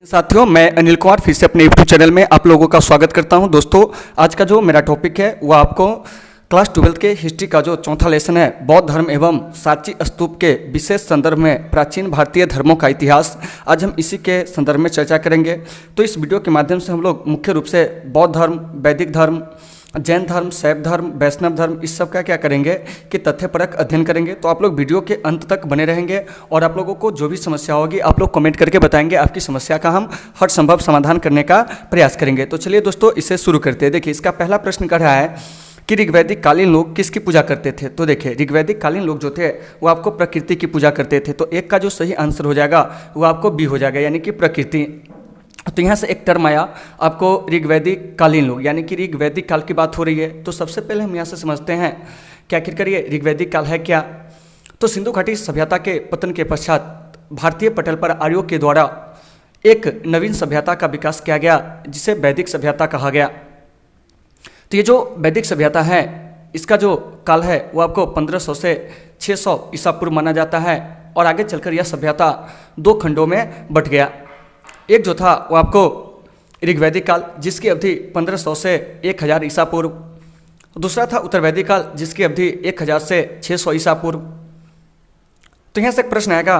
साथियों, मैं अनिल कुमार फिर से अपने यूट्यूब चैनल में आप लोगों का स्वागत करता हूं। दोस्तों, आज का जो मेरा टॉपिक है वो आपको क्लास 12 के हिस्ट्री का जो चौथा लेसन है, बौद्ध धर्म एवं सांची स्तूप के विशेष संदर्भ में प्राचीन भारतीय धर्मों का इतिहास, आज हम इसी के संदर्भ में चर्चा करेंगे। तो इस वीडियो के माध्यम से हम लोग मुख्य रूप से बौद्ध धर्म, वैदिक धर्म, जैन धर्म, शैव धर्म, वैष्णव धर्म, इस सब का क्या करेंगे कि तथ्यपरक अध्ययन करेंगे। तो आप लोग वीडियो के अंत तक बने रहेंगे और आप लोगों को जो भी समस्या होगी आप लोग कमेंट करके बताएंगे। आपकी समस्या का हम हर संभव समाधान करने का प्रयास करेंगे। तो चलिए दोस्तों, इसे शुरू करते हैं। देखिए, इसका पहला प्रश्न कर रहा है कि ऋग्वैदिक कालीन लोग किसकी पूजा करते थे। तो देखिए, ऋग्वैदिक कालीन लोग जो थे वो आपको प्रकृति की पूजा करते थे। तो एक का जो सही आंसर हो जाएगा वो आपको बी हो जाएगा, यानी कि प्रकृति। तो यहाँ से एक टर्म आया आपको ऋग्वैदिक कालीन लोग, यानी कि ऋग्वैदिक काल की बात हो रही है। तो सबसे पहले हम यहाँ से समझते हैं कि आखिरकार ये ऋग्वैदिक काल है क्या। तो सिंधु घाटी सभ्यता के पतन के पश्चात भारतीय पटल पर आर्यों के द्वारा एक नवीन सभ्यता का विकास किया गया, जिसे वैदिक सभ्यता कहा गया। तो ये जो वैदिक सभ्यता है, इसका जो काल है वो आपको 1500 से 600 ईसा पूर्व माना जाता है। और आगे चलकर यह सभ्यता दो खंडों में बट गया। एक जो था वो आपको ऋग्वैदिक काल, जिसकी अवधि 1500 से 1000 ईसा पूर्व। दूसरा था उत्तर वैदिक काल, जिसकी अवधि 1000 से 600 ईसा पूर्व। तो यहाँ से एक प्रश्न आएगा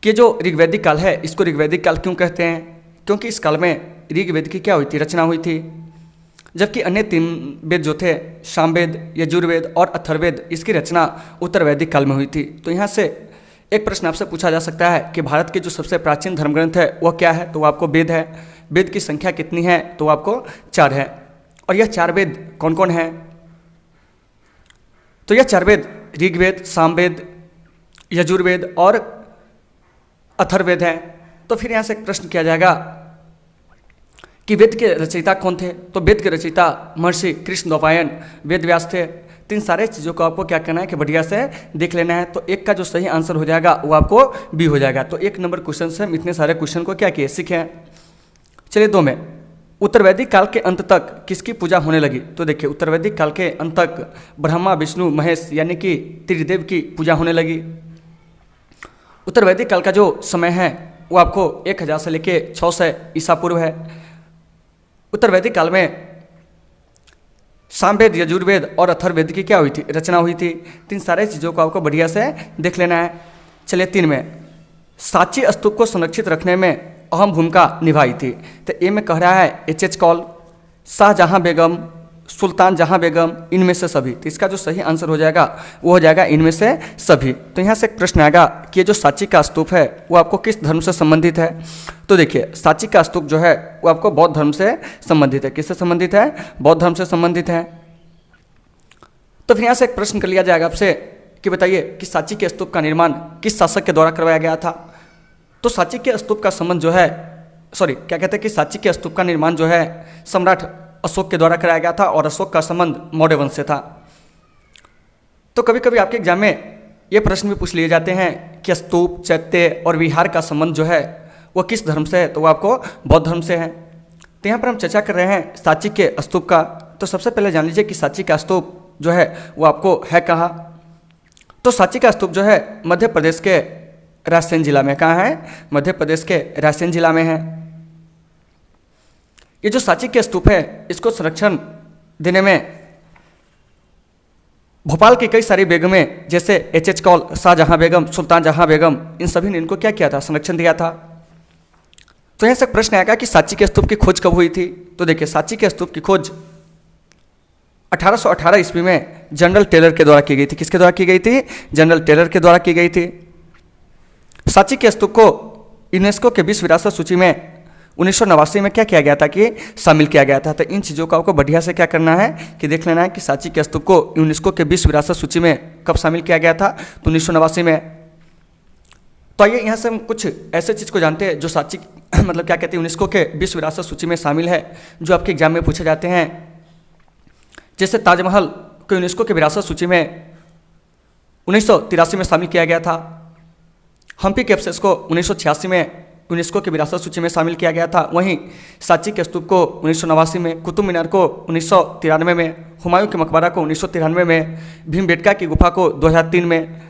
कि जो ऋग्वैदिक काल है, इसको ऋग्वैदिक काल क्यों कहते हैं। क्योंकि इस काल में ऋग्वेद की क्या हुई थी, रचना हुई थी। जबकि अन्य 3 वेद जो थे, सामवेद, यजुर्वेद और अथर्ववेद, इसकी रचना उत्तर वैदिक काल में हुई थी। तो यहाँ से एक प्रश्न आपसे पूछा जा सकता है कि भारत के जो सबसे प्राचीन धर्मग्रंथ है वह क्या है। तो वो आपको वेद है। वेद की संख्या कितनी है, तो वो आपको 4 है। और यह 4 वेद कौन कौन है। तो यह 4 वेद ऋग्वेद, सामवेद, यजुर्वेद और अथर्ववेद है। तो फिर यहाँ से एक प्रश्न किया जाएगा कि वेद के रचयिता कौन थे। तो वेद के रचयिता महर्षि कृष्णद्वैपायन वेद व्यास थे। तो इन सारे चीज़ों को आपको क्या करना है कि बढ़िया से देख लेना है। तो एक का जो सही आंसर हो जाएगा वो आपको बी हो जाएगा। तो 1 नंबर क्वेश्चन से हम इतने सारे क्वेश्चन को क्या किए, सीखे। चलिए 2 में, उत्तर वैदिक काल के अंत तक किसकी पूजा होने लगी। तो देखिए, उत्तर वैदिक काल के अंत तक ब्रह्मा, विष्णु, महेश यानी कि त्रिदेव की पूजा होने लगी। उत्तर वैदिक काल का जो समय है वो आपको 1000 से लेके 600 ईसा पूर्व है। उत्तर वैदिक काल में सामवेद, यजुर्वेद और अथर्ववेद की क्या हुई थी, रचना हुई थी। 3 सारे चीज़ों को आपको बढ़िया से देख लेना है। चलिए 3 में, सांची स्तूप को संरक्षित रखने में अहम भूमिका निभाई थी। तो ए में कह रहा है एच कौल, शाहजहां बेगम, सुल्तान जहां बेगम, इनमें से सभी। तो इसका जो सही आंसर हो जाएगा वो हो जाएगा इनमें से सभी। तो यहाँ से एक प्रश्न आएगा कि ये जो सांची का स्तूप है वो आपको किस धर्म से संबंधित है। तो देखिए, सांची का स्तूप जो है वो आपको बौद्ध धर्म से संबंधित है। किससे संबंधित है, बौद्ध धर्म से संबंधित है। तो फिर यहाँ से एक प्रश्न कर लिया जाएगा आपसे कि बताइए कि सांची के स्तूप का निर्माण किस शासक के द्वारा करवाया गया था। तो सांची के स्तूप का संबंध जो है, क्या कहते हैं कि सांची के स्तूप का निर्माण जो है सम्राट अशोक के द्वारा कराया गया था और अशोक का संबंध मौर्य वंश से था। तो कभी कभी आपके एग्जाम में ये प्रश्न भी पूछ लिए जाते हैं कि स्तूप, चैत्य और विहार का संबंध जो है वो किस धर्म से है। तो वो आपको बौद्ध धर्म से है। तो यहाँ पर हम चर्चा कर रहे हैं सांची के स्तूप का। तो सबसे पहले जान लीजिए कि सांची का स्तूप जो है वो आपको है कहाँ। तो सांची का स्तूप जो है मध्य प्रदेश के रायसेन जिला में, कहाँ है, मध्य प्रदेश के रायसेन जिला में है। ये जो सांची के स्तूप है इसको संरक्षण देने में भोपाल की कई सारी बेगमें, जैसे एच कौल, शाहजहां बेगम, सुल्तान जहां बेगम, इन सभी ने इनको क्या किया था, संरक्षण दिया था। तो यहाँ से प्रश्न आएगा कि सांची के स्तूप की खोज कब हुई थी। तो देखिए, सांची के स्तूप की खोज 1818 ईस्वी में जनरल टेलर के द्वारा की गई थी। किसके द्वारा की गई थी, जनरल टेलर के द्वारा की गई थी। सांची के स्तूप को यूनेस्को के विश्व विरासत सूची में 1989 में क्या किया गया था कि शामिल किया गया था। तो इन चीज़ों को आपको बढ़िया से क्या करना है कि देख लेना है कि सांची के स्तूप को यूनेस्को के विश्व विरासत सूची में कब शामिल किया गया था, तो 1989 में। तो आइए यहाँ से हम कुछ ऐसे चीज़ को जानते हैं जो सांची मतलब क्या कहते हैं यूनेस्को के विश्व विरासत सूची में शामिल है, जो आपके एग्जाम में पूछे जाते हैं। जैसे ताजमहल को यूनेस्को के विरासत सूची में 1983 में शामिल किया गया था। हम्पी कैप्सेस को 1986 में यूनेस्को की विरासत सूची में शामिल किया गया था। वहीं सांची के स्तूप को 1989 में, कुतुब मीनार को 1993 में, हुमायूं के मकबरा को 1993 में, भीमबेटका की गुफा को 2003 में,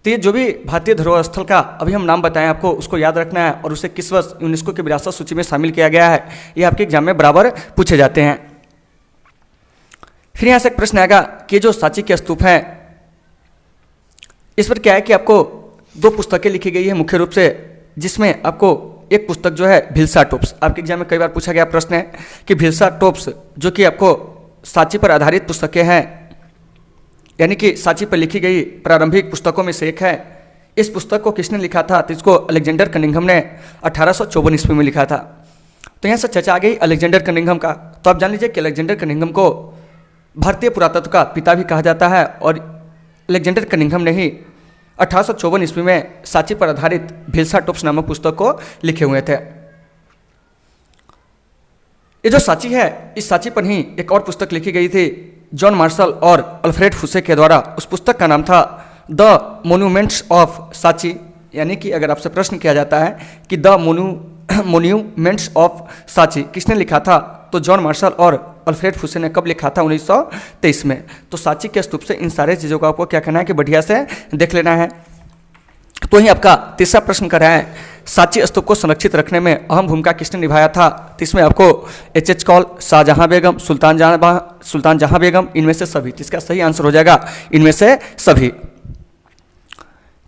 तो ये जो भी भारतीय धरोहर स्थल का अभी हम नाम बताएं आपको, उसको याद रखना है और उसे किस वर्ष यूनेस्को की विरासत सूची में शामिल किया गया है, ये आपके एग्जाम में बराबर पूछे जाते हैं। फिर यहाँ से एक प्रश्न आएगा कि जो सांची के स्तूप हैं, इस पर क्या है कि आपको 2 पुस्तकें लिखी गई है मुख्य रूप से, जिसमें आपको एक पुस्तक जो है भिलसा टोप्स, आपके एग्जाम में कई बार पूछा गया प्रश्न है कि भिलसा टोप्स जो कि आपको सांची पर आधारित पुस्तकें हैं, यानी कि सांची पर लिखी गई प्रारंभिक पुस्तकों में से एक है। इस पुस्तक को किसने लिखा था? तो इसको अलेक्जेंडर कनिंघम ने 1854 ईस्वी में लिखा था। तो यहाँ से चर्चा आ गई अलेक्जेंडर कनिंघम का। तो आप जान लीजिए कि अलेक्जेंडर कनिंघम को भारतीय पुरातत्व का पिता भी कहा जाता है और अलेक्जेंडर कनिंघम ने ही 1854 ईस्वी में सांची पर आधारित भिलसा टोप्स नामक पुस्तक को लिखे हुए थे। ये जो सांची है, इस सांची पर ही एक और पुस्तक लिखी गई थी जॉन मार्शल और अल्फ्रेड फुसे के द्वारा। उस पुस्तक का नाम था द मोन्यूमेंट्स ऑफ सांची, यानी कि अगर आपसे प्रश्न किया जाता है कि द मोन्यूमेंट्स ऑफ सांची किसने लिखा था, तो जॉन मार्शल और अल्फ्रेड फुसे ने कब लिखा था? 1923 में। तो सांची के स्तूप से इन सारे चीज़ों को आपको क्या करना है कि बढ़िया से देख लेना है। तो ही आपका तीसरा प्रश्न कर रहा है, सांची स्तूप को संरक्षित रखने में अहम भूमिका किसने निभाया था? तो इसमें आपको एच कौल, शाहजहां बेगम, सुल्तान जहां बेगम, इनमें से सभी। तो इसका सही आंसर हो जाएगा इनमें से सभी।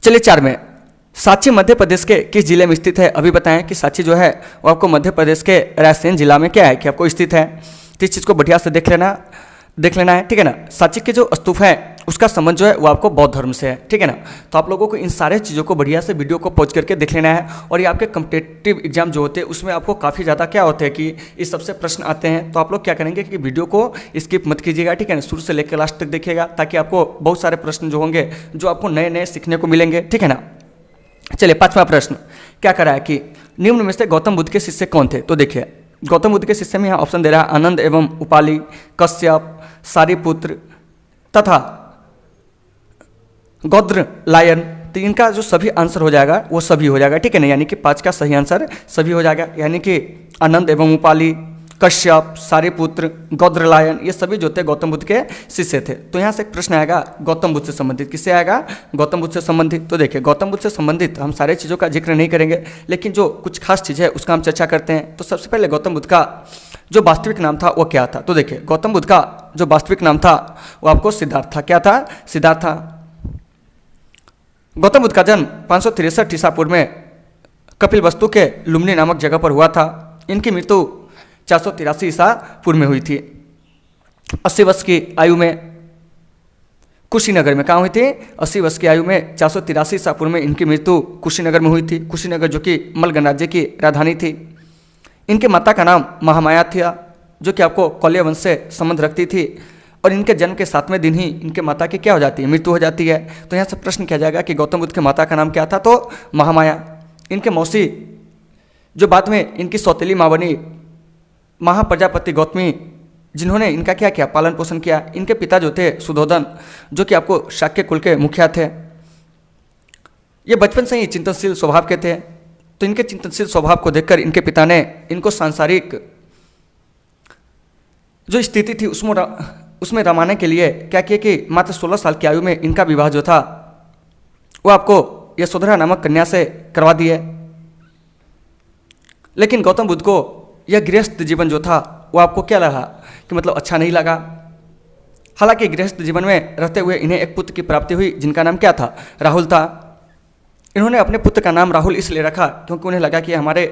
चलिए 4 में, सांची मध्य प्रदेश के किस जिले में स्थित है? अभी बताएं कि सांची जो है वो आपको मध्य प्रदेश के रायसेन जिला में क्या है कि आपको स्थित है। तो इस चीज़ को बढ़िया से देख लेना है, ठीक है ना। सांची के जो स्तूप है उसका संबंध जो है वो आपको बौद्ध धर्म से है, ठीक है ना। तो आप लोगों को इन सारे चीज़ों को बढ़िया से वीडियो को पॉज करके देख लेना है। और ये आपके कॉम्पिटिटिव एग्जाम जो होते हैं उसमें आपको काफ़ी ज़्यादा क्या होते हैं कि इस सबसे प्रश्न आते हैं। तो आप लोग क्या करेंगे कि वीडियो को स्किप मत कीजिएगा, ठीक है ना, शुरू से लेकर लास्ट तक देखिएगा, ताकि आपको बहुत सारे प्रश्न जो होंगे जो आपको नए नए सीखने को मिलेंगे, ठीक है ना। चलिए 5वां प्रश्न क्या करा है कि निम्न में से गौतम बुद्ध के शिष्य कौन थे? तो देखिए गौतम बुद्ध के शिष्य में यहाँ ऑप्शन दे रहा है आनंद एवं उपाली, कश्यप, सारिपुत्र तथा गौद्र लायन। तो इनका जो सभी आंसर हो जाएगा वो सभी हो जाएगा, ठीक है ना। यानी कि 5 का सही आंसर सभी हो जाएगा, यानी कि आनंद एवं उपाली, कश्यप, सारिपुत्र, गौद्रलायन, ये सभी जो थे गौतम बुद्ध के शिष्य थे। तो यहाँ से एक प्रश्न आएगा गौतम बुद्ध से संबंधित, किससे आएगा? गौतम बुद्ध से संबंधित। तो देखिए गौतम बुद्ध से संबंधित हम सारे चीज़ों का जिक्र नहीं करेंगे, लेकिन जो कुछ खास चीज़ है उसका हम चर्चा करते हैं। तो सबसे पहले गौतम बुद्ध का जो वास्तविक नाम था वो क्या था? तो देखिए गौतम बुद्ध का जो वास्तविक नाम था वो आपको सिद्धार्थ था। क्या था? सिद्धार्थ था। गौतम बुद्ध का जन्म 563 ईसा पूर्व में कपिलवस्तु के लुम्बिनी नामक जगह पर हुआ था। इनकी मृत्यु 483 ईसा पूर्व में हुई थी। 80 वर्ष की आयु में कुशीनगर में कहाँ हुई थी? 80 वर्ष की आयु में 483 ईसा पूर्व में इनकी मृत्यु कुशीनगर में हुई थी। कुशीनगर जो कि मल गणराज्य की राजधानी थी। इनके माता का नाम महामाया था, जो कि आपको कौल्य वंश से संबंध रखती थी। और इनके जन्म के 7वें दिन ही इनके माता की क्या हो जाती है? मृत्यु हो जाती है। तो यहाँ से प्रश्न किया जाएगा कि गौतम बुद्ध के माता का नाम क्या था? तो महामाया। इनके मौसी जो बाद में इनकी सौतेली माँ बनी महाप्रजापति गौतमी, जिन्होंने इनका क्या किया? पालन पोषण किया। इनके पिता जो थे सुधोधन, जो कि आपको शाक्य कुल के मुखिया थे। ये बचपन से ही चिंतनशील स्वभाव के थे। तो इनके चिंतनशील स्वभाव को देखकर इनके पिता ने इनको सांसारिक जो स्थिति थी उसमें रमाने के लिए क्या किया कि मात्र 16 साल की आयु में इनका विवाह जो था वो आपको यशोधरा नामक कन्या से करवा दिए। लेकिन गौतम बुद्ध को यह गृहस्थ जीवन जो था वो आपको क्या लगा कि मतलब अच्छा नहीं लगा। हालांकि गृहस्थ जीवन में रहते हुए इन्हें एक पुत्र की प्राप्ति हुई, जिनका नाम क्या था? राहुल था। इन्होंने अपने पुत्र का नाम राहुल इसलिए रखा क्योंकि उन्हें लगा कि हमारे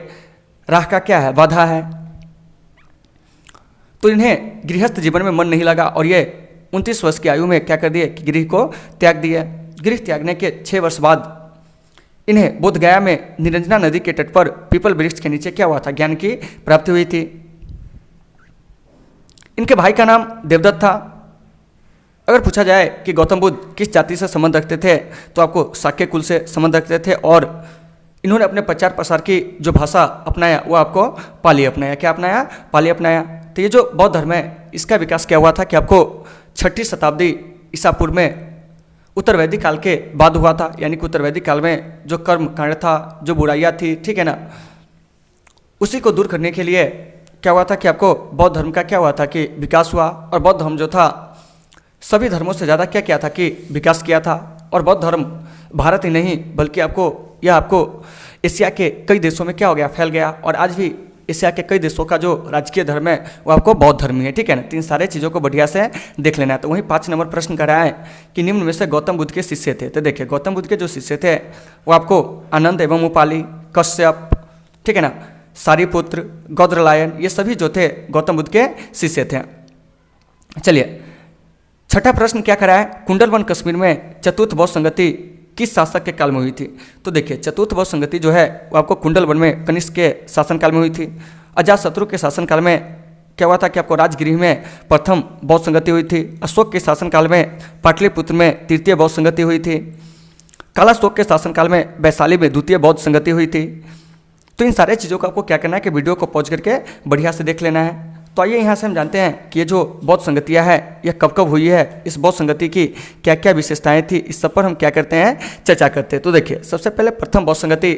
राह का क्या है? बाधा है। तो इन्हें गृहस्थ जीवन में मन नहीं लगा और ये 29 वर्ष की आयु में क्या कर दिए कि गृह को त्याग दिए। गृह त्यागने के 6 वर्ष बाद इन्हें बोधगया में निरंजना नदी के तट पर पीपल वृक्ष के नीचे क्या हुआ था? ज्ञान की प्राप्ति हुई थी। इनके भाई का नाम देवदत्त था। अगर पूछा जाए कि गौतम बुद्ध किस जाति से संबंध रखते थे, तो आपको शाक्य कुल से संबंध रखते थे। और इन्होंने अपने प्रचार प्रसार की जो भाषा अपनाया वो आपको पाली अपनाया। क्या अपनाया? पाली अपनाया। तो ये जो बौद्ध धर्म है इसका विकास क्या हुआ था कि आपको 6ठी शताब्दी ईसा पूर्व में उत्तर वैदिक काल के बाद हुआ था। यानी कि उत्तर वैदिक काल में जो कर्म कांड था, जो बुराइयाँ थी, ठीक है ना, उसी को दूर करने के लिए क्या हुआ था कि आपको बौद्ध धर्म का क्या हुआ था कि विकास हुआ। और बौद्ध धर्म जो था सभी धर्मों से ज़्यादा क्या किया था कि विकास किया था। और बौद्ध धर्म भारत ही नहीं बल्कि यह आपको एशिया के कई देशों में क्या हो गया, फैल गया। और आज भी एशिया के कई देशों का जो राजकीय धर्म है वो आपको बौद्ध धर्म ही है, ठीक है ना। तो इन सारे चीज़ों को बढ़िया से देख लेना है। तो वहीं 5 नंबर प्रश्न कर रहा है कि निम्न में से गौतम बुद्ध के शिष्य थे। तो देखिए गौतम बुद्ध के जो शिष्य थे वो आपको आनंद एवं उपाली, कश्यप, ठीक है ना, सारीपुत्र, गौद्रलायन, ये सभी जो थे गौतम बुद्ध के शिष्य थे। चलिए छठा प्रश्न क्या करा है, कुंडलवन कश्मीर में चतुर्थ बौद्ध संगति किस शासक के काल में हुई थी। तो देखिए चतुर्थ बौद्ध संगति जो है वो आपको कुंडलवन में कनिष्क के शासनकाल में हुई थी। अजातशत्रु के शासनकाल में क्या हुआ था कि आपको राजगृह में प्रथम बौद्ध संगति हुई थी। अशोक के शासनकाल में पाटलिपुत्र में तृतीय बौद्ध संगति हुई थी। कालाशोक के शासनकाल में वैशाली में द्वितीय बौद्ध संगति हुई थी। तो इन सारे चीज़ों को आपको क्या करना है कि वीडियो को पॉज करके बढ़िया से देख लेना है। तो आइए यहाँ से हम जानते हैं कि ये जो बौद्ध संगतियाँ है यह कब कब हुई है, इस बौद्ध संगति की क्या क्या विशेषताएं थी, इस सब पर हम क्या करते हैं, चर्चा करते हैं। तो देखिए सबसे पहले प्रथम बौद्ध संगति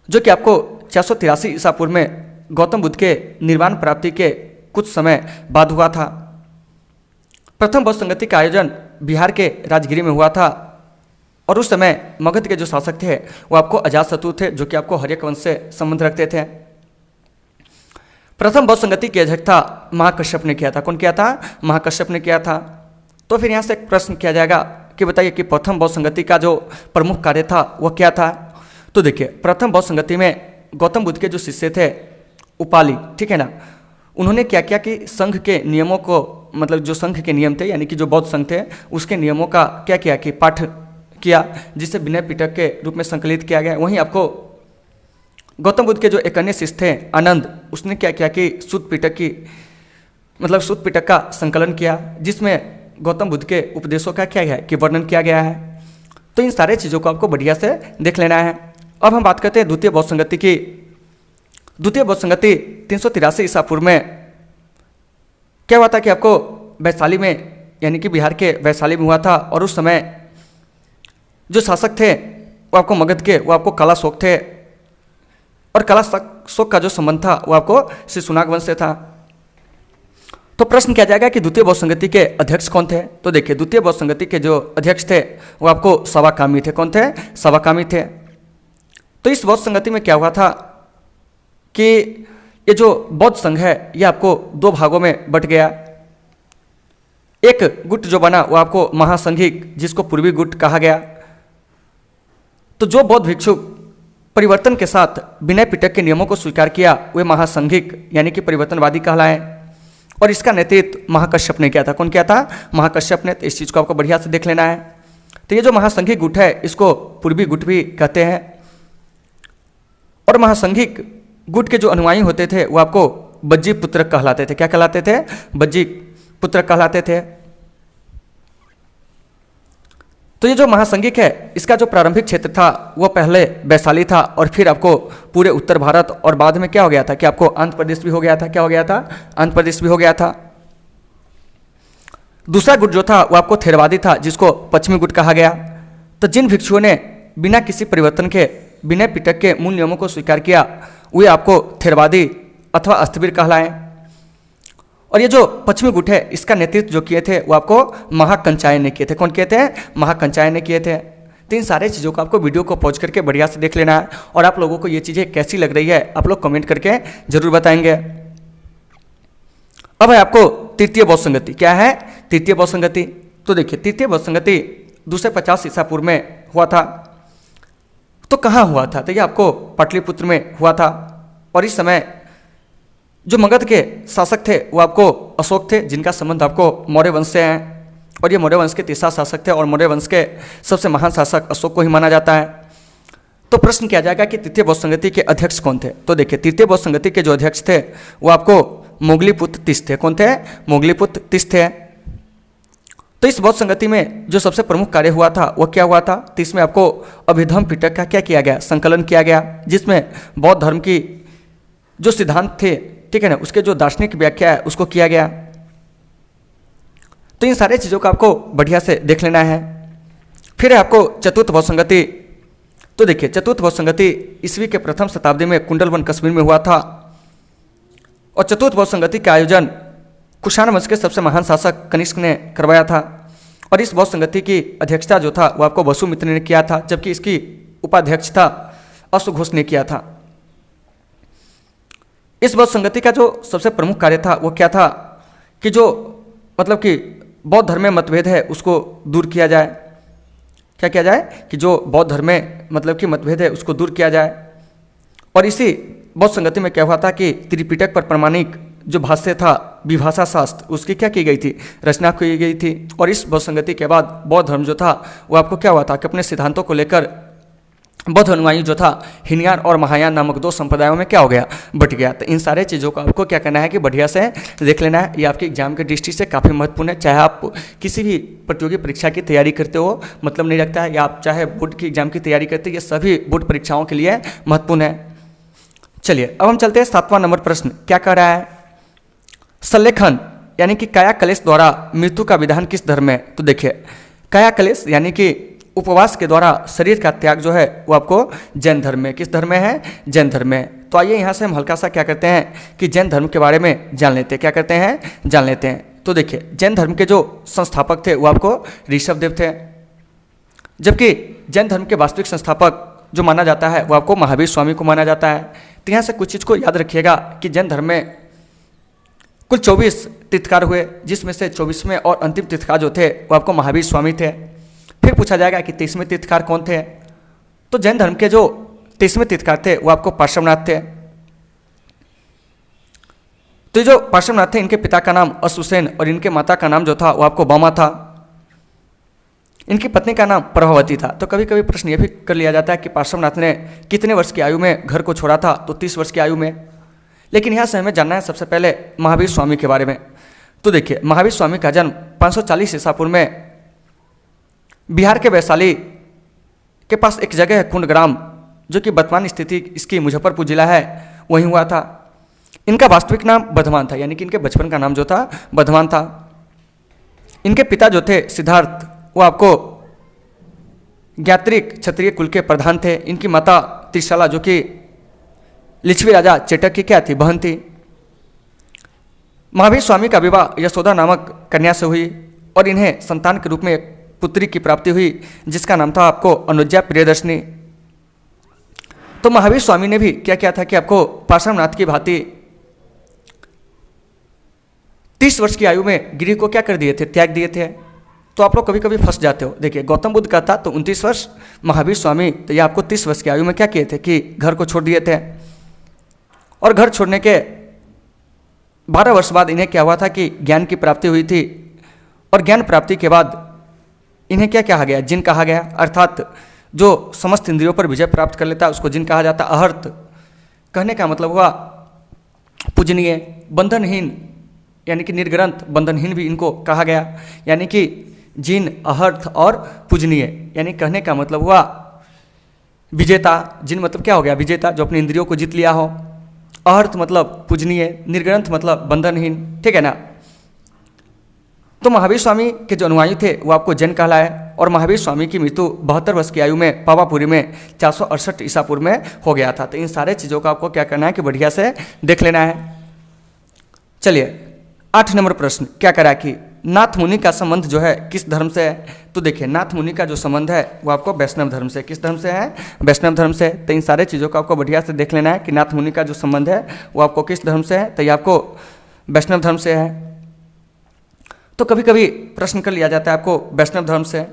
जो कि आपको 483 ईसा पूर्व में गौतम बुद्ध के निर्वाण प्राप्ति के कुछ समय बाद हुआ था। प्रथम बौद्ध संगति का आयोजन बिहार के राजगिरी में हुआ था और उस समय मगध के जो शासक थे वो आपको अजातशत्रु थे, जो कि आपको हर्यक वंश से संबंध रखते थे। प्रथम बौद्ध संगति की अध्यक्षता महाकश्यप ने किया था। कौन किया था, महाकश्यप ने किया था। तो फिर यहाँ से एक प्रश्न किया जाएगा कि बताइए कि प्रथम बौद्ध संगति का जो प्रमुख कार्य था वह क्या था। तो देखिए प्रथम बौद्ध संगति में गौतम बुद्ध के जो शिष्य थे उपाली, ठीक है ना, उन्होंने क्या किया कि संघ के नियमों को, मतलब जो संघ के नियम थे यानी कि जो बौद्ध संघ थे उसके नियमों का क्या किया कि पाठ किया, जिसे विनय पिटक के रूप में संकलित किया गया। वहीं आपको गौतम बुद्ध के जो एक अन्य शिष्य थे आनंद, उसने क्या किया कि सुत्त पिटक का संकलन किया, जिसमें गौतम बुद्ध के उपदेशों का क्या है कि वर्णन किया गया है। तो इन सारे चीज़ों को आपको बढ़िया से देख लेना है। अब हम बात करते हैं द्वितीय बौद्ध संगति की। द्वितीय बौद्ध संगति 383 ईसा पूर्व में क्या हुआ था कि आपको वैशाली में यानी कि बिहार के वैशाली में हुआ था। और उस समय जो शासक थे वो आपको मगध के, वो आपको कालाशोक थे और कालाशोक का जो संबंध था वो आपको शिशुनाग वंश से था। तो प्रश्न किया जाएगा कि द्वितीय बौद्ध संगति के अध्यक्ष कौन थे। तो देखिए द्वितीय बौद्ध संगति के जो अध्यक्ष थे वो आपको सवाकामी थे। कौन थे, सवाकामी थे। तो इस बौद्ध संगति में क्या हुआ था कि ये जो बौद्ध संघ है ये आपको 2 भागों में बट गया। एक गुट जो बना वो आपको महासंघिक, जिसको पूर्वी गुट कहा गया। तो जो बौद्ध भिक्षुक परिवर्तन के साथ विनय पिटक के नियमों को स्वीकार किया वे महासंघिक यानी कि परिवर्तनवादी कहलाए। और इसका नेतृत्व महाकश्यप ने किया था। कौन किया था, महाकश्यप ने। तो इस चीज़ को आपको बढ़िया से देख लेना है। तो ये जो महासंघिक गुट है इसको पूर्वी गुट भी कहते हैं। और महासंघिक गुट के जो अनुयायी होते थे वो आपको बज्जी पुत्र कहलाते थे। क्या कहलाते थे, बज्जी पुत्र कहलाते थे। तो ये जो महासंघिक है इसका जो प्रारंभिक क्षेत्र था वो पहले वैशाली था और फिर आपको पूरे उत्तर भारत और बाद में क्या हो गया था कि आपको आंध्र प्रदेश भी हो गया था। क्या हो गया था, आंध्र प्रदेश भी हो गया था। दूसरा गुट जो था वो आपको थेरवादी था, जिसको पश्चिमी गुट कहा गया। तो जिन भिक्षुओं ने बिना किसी परिवर्तन के विनय पिटक के मूल नियमों को स्वीकार किया वे आपको थेरवादी अथवा अस्थविर कहलाएं। और ये जो पश्चिमी गुट है इसका नेतृत्व जो किए थे वो आपको महाकंचायन ने किए थे। कौन किए थे, महाकंचायन ने किए थे। तो इन सारे चीज़ों को आपको वीडियो को पॉज करके बढ़िया से देख लेना है। और आप लोगों को ये चीज़ें कैसी लग रही है आप लोग कमेंट करके जरूर बताएंगे। अब है आपको तृतीय बौद्ध संगति। क्या है, तृतीय बौद्ध संगति। तो देखिए तृतीय बौद्ध संगति 250 ईसा पूर्व में हुआ था। तो कहाँ हुआ था, तो ये आपको पाटलिपुत्र में हुआ था। और इस समय जो मगध के शासक थे वो आपको अशोक थे, जिनका संबंध आपको मौर्य वंश से है। और ये मौर्य वंश के तीसरा शासक थे और मौर्य वंश के सबसे महान शासक अशोक को ही माना जाता है। तो प्रश्न किया जाएगा कि तृतीय बौद्ध संगति के अध्यक्ष कौन थे। तो देखिए तृतीय बौद्ध संगति के जो अध्यक्ष थे वो आपको मोगलीपुत्र तिस थे। कौन थे, मोगलीपुत्र तिस थे। तो इस बौद्ध संगति में जो सबसे प्रमुख कार्य हुआ था वह क्या हुआ था, तो इसमें आपको अभिधम्म पिटक का क्या किया गया, संकलन किया गया, जिसमें बौद्ध धर्म की जो सिद्धांत थे, ठीक है ना, उसके जो दार्शनिक व्याख्या है उसको किया गया। तो इन सारे चीज़ों को आपको बढ़िया से देख लेना है। फिर है आपको चतुर्थ बौद्ध संगति। तो देखिए चतुर्थ बौद्ध संगति ईस्वी के प्रथम शताब्दी में कुंडलवन कश्मीर में हुआ था। और चतुर्थ बौद्ध संगति का आयोजन कुषाण वंश के सबसे महान शासक कनिष्क ने करवाया था। और इस बौद्ध संगति की अध्यक्षता जो था वो आपको वसुमित्र ने किया था, जबकि इसकी उपाध्यक्षता अश्व घोष ने किया था। इस बौद्ध संगति का जो सबसे प्रमुख कार्य था वो क्या था कि जो मतलब कि बौद्ध धर्म में मतभेद है उसको दूर किया जाए। क्या किया जाए कि जो बौद्ध धर्म में मतलब कि मतभेद है उसको दूर किया जाए। और इसी बौद्ध संगति में क्या हुआ था कि त्रिपिटक पर प्रमाणिक जो भाष्य था विभाषा शास्त्र उसकी क्या की गई थी, रचना की गई थी। और इस बौद्ध संगति के बाद बौद्ध धर्म जो था वो आपको क्या हुआ था कि अपने सिद्धांतों को लेकर बौद्ध अनुयायी जो था हिनयान और महायान नामक दो संप्रदायों में क्या हो गया, बट गया। तो इन सारे चीज़ों को आपको क्या करना है कि बढ़िया से देख लेना है। ये आपके एग्जाम के दृष्टि से काफ़ी महत्वपूर्ण है। चाहे आप किसी भी प्रतियोगी परीक्षा की तैयारी करते हो मतलब नहीं रखता है, या आप चाहे बोर्ड की एग्जाम की तैयारी करते हो, ये सभी बोर्ड परीक्षाओं के लिए महत्वपूर्ण है। चलिए अब हम चलते हैं 7वां नंबर प्रश्न क्या कह रहा है, संलेखन यानी कि काया कलेश द्वारा मृत्यु का विधान किस धर्म में। तो देखिए काया कलेश यानी कि उपवास के द्वारा शरीर का त्याग जो है वो आपको जैन धर्म में, किस धर्म में है, जैन धर्म में। तो आइए यहाँ से हम हल्का सा क्या करते हैं कि जैन धर्म के बारे में जान लेते हैं। क्या करते हैं, जान लेते हैं। तो देखिए जैन धर्म के जो संस्थापक थे वो आपको ऋषभदेव थे, जबकि जैन धर्म के वास्तविक संस्थापक जो माना जाता है वो आपको महावीर स्वामी को माना जाता है। तो यहाँ से कुछ चीज़ को याद रखिएगा कि जैन धर्म में कुल 24 तीर्थकार हुए, जिसमें से 24वें और अंतिम तीर्थकार जो थे वो आपको महावीर स्वामी थे। फिर पूछा जाएगा कि 23वें तीर्थकार कौन थे। तो जैन धर्म के जो 23वें तीर्थकार थे वो आपको पार्श्वनाथ थे। तो जो पार्श्वनाथ थे इनके पिता का नाम अश्वसेन और इनके माता का नाम जो था वो आपको बामा था। इनकी पत्नी का नाम प्रभावती था। तो कभी कभी प्रश्न ये भी कर लिया जाता है कि पार्श्वनाथ ने कितने वर्ष की आयु में घर को छोड़ा था, तो 30 वर्ष की आयु में। लेकिन यहाँ से हमें जानना है सबसे पहले महावीर स्वामी के बारे में। तो देखिए महावीर स्वामी का जन्म 540 ईसा पूर्व में बिहार के वैशाली के पास एक जगह है कुंडग्राम, जो कि वर्तमान स्थिति इसकी मुजफ्फरपुर जिला है, वहीं हुआ था। इनका वास्तविक नाम बधमान था, यानी कि इनके बचपन का नाम जो था बधमान था। इनके पिता जो थे सिद्धार्थ वो आपको ज्ञात्रिक क्षत्रिय कुल के प्रधान थे। इनकी माता त्रिशाला जो कि लिच्छवी राजा चेटक की क्या थी, बहन थी। महावीर स्वामी का विवाह यशोदा नामक कन्या से हुई और इन्हें संतान के रूप में एक पुत्री की प्राप्ति हुई जिसका नाम था आपको अनुज्ञा प्रियदर्शनी। तो महावीर स्वामी ने भी क्या किया था कि आपको पार्श्वनाथ की भांति 30 वर्ष की आयु में गिरी को क्या कर दिए थे, त्याग दिए थे। तो आप लोग कभी कभी फंस जाते हो। देखिए गौतम बुद्ध का था तो 29 वर्ष, महावीर स्वामी तो ये आपको 30 वर्ष की आयु में क्या किए थे कि घर को छोड़ दिए थे। और घर छोड़ने के 12 वर्ष बाद इन्हें क्या हुआ था कि ज्ञान की प्राप्ति हुई थी। और ज्ञान प्राप्ति के बाद इन्हें क्या कहा गया, जिन कहा गया। अर्थात जो समस्त इंद्रियों पर विजय प्राप्त कर लेता है उसको जिन कहा जाता। अहर्त कहने का मतलब हुआ पूजनीय, बंधनहीन यानी कि निर्ग्रंथ, बंधनहीन भी इनको कहा गया। यानी कि जिन, अहर्थ और पूजनीय यानी कहने का मतलब हुआ विजेता। जिन मतलब क्या हो गया, विजेता, जो अपनी इंद्रियों को जीत लिया हो। अहर्थ मतलब पूजनीय, निर्ग्रंथ मतलब बंधनहीन, ठीक है ना। तो महावीर स्वामी के जो अनुयायी थे वो आपको जैन कहलाए। और महावीर स्वामी की मृत्यु 72 वर्ष की आयु में पावापुरी में 468 ईसा पूर्व में हो गया था। तो इन सारे चीज़ों का आपको क्या करना है कि बढ़िया से देख लेना है। चलिए 8 नंबर प्रश्न क्या करा कि नाथ मुनि का संबंध जो है किस धर्म से है। तो देखिए नाथ मुनि का जो संबंध है वो आपको वैष्णव धर्म से, किस धर्म से है, वैष्णव धर्म से। तो इन सारे चीज़ों को आपको बढ़िया से देख लेना है कि नाथ मुनि का जो संबंध है वो आपको किस धर्म से है। तो ये आपको वैष्णव धर्म से है। तो कभी कभी प्रश्न कर लिया जाता है आपको वैष्णव धर्म से।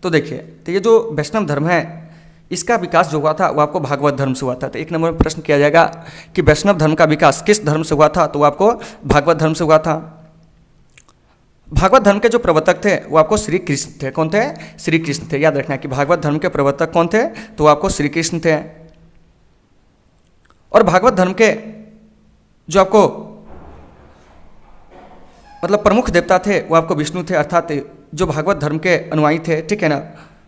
तो देखिए तो ये जो वैष्णव धर्म है इसका विकास जो हुआ था वो आपको भागवत धर्म से हुआ था। तो 1 नंबर में प्रश्न किया जाएगा कि वैष्णव धर्म का विकास किस धर्म से हुआ था। तो वो आपको भागवत धर्म से हुआ था। भागवत धर्म के जो प्रवर्तक थे वो आपको श्री कृष्ण थे। कौन थे, श्री कृष्ण थे। याद रखना कि भागवत धर्म के प्रवर्तक कौन थे, तो वो आपको श्री कृष्ण थे। और भागवत धर्म के जो आपको मतलब प्रमुख देवता थे वो आपको विष्णु थे। अर्थात जो भागवत धर्म के अनुयायी थे, ठीक है ना,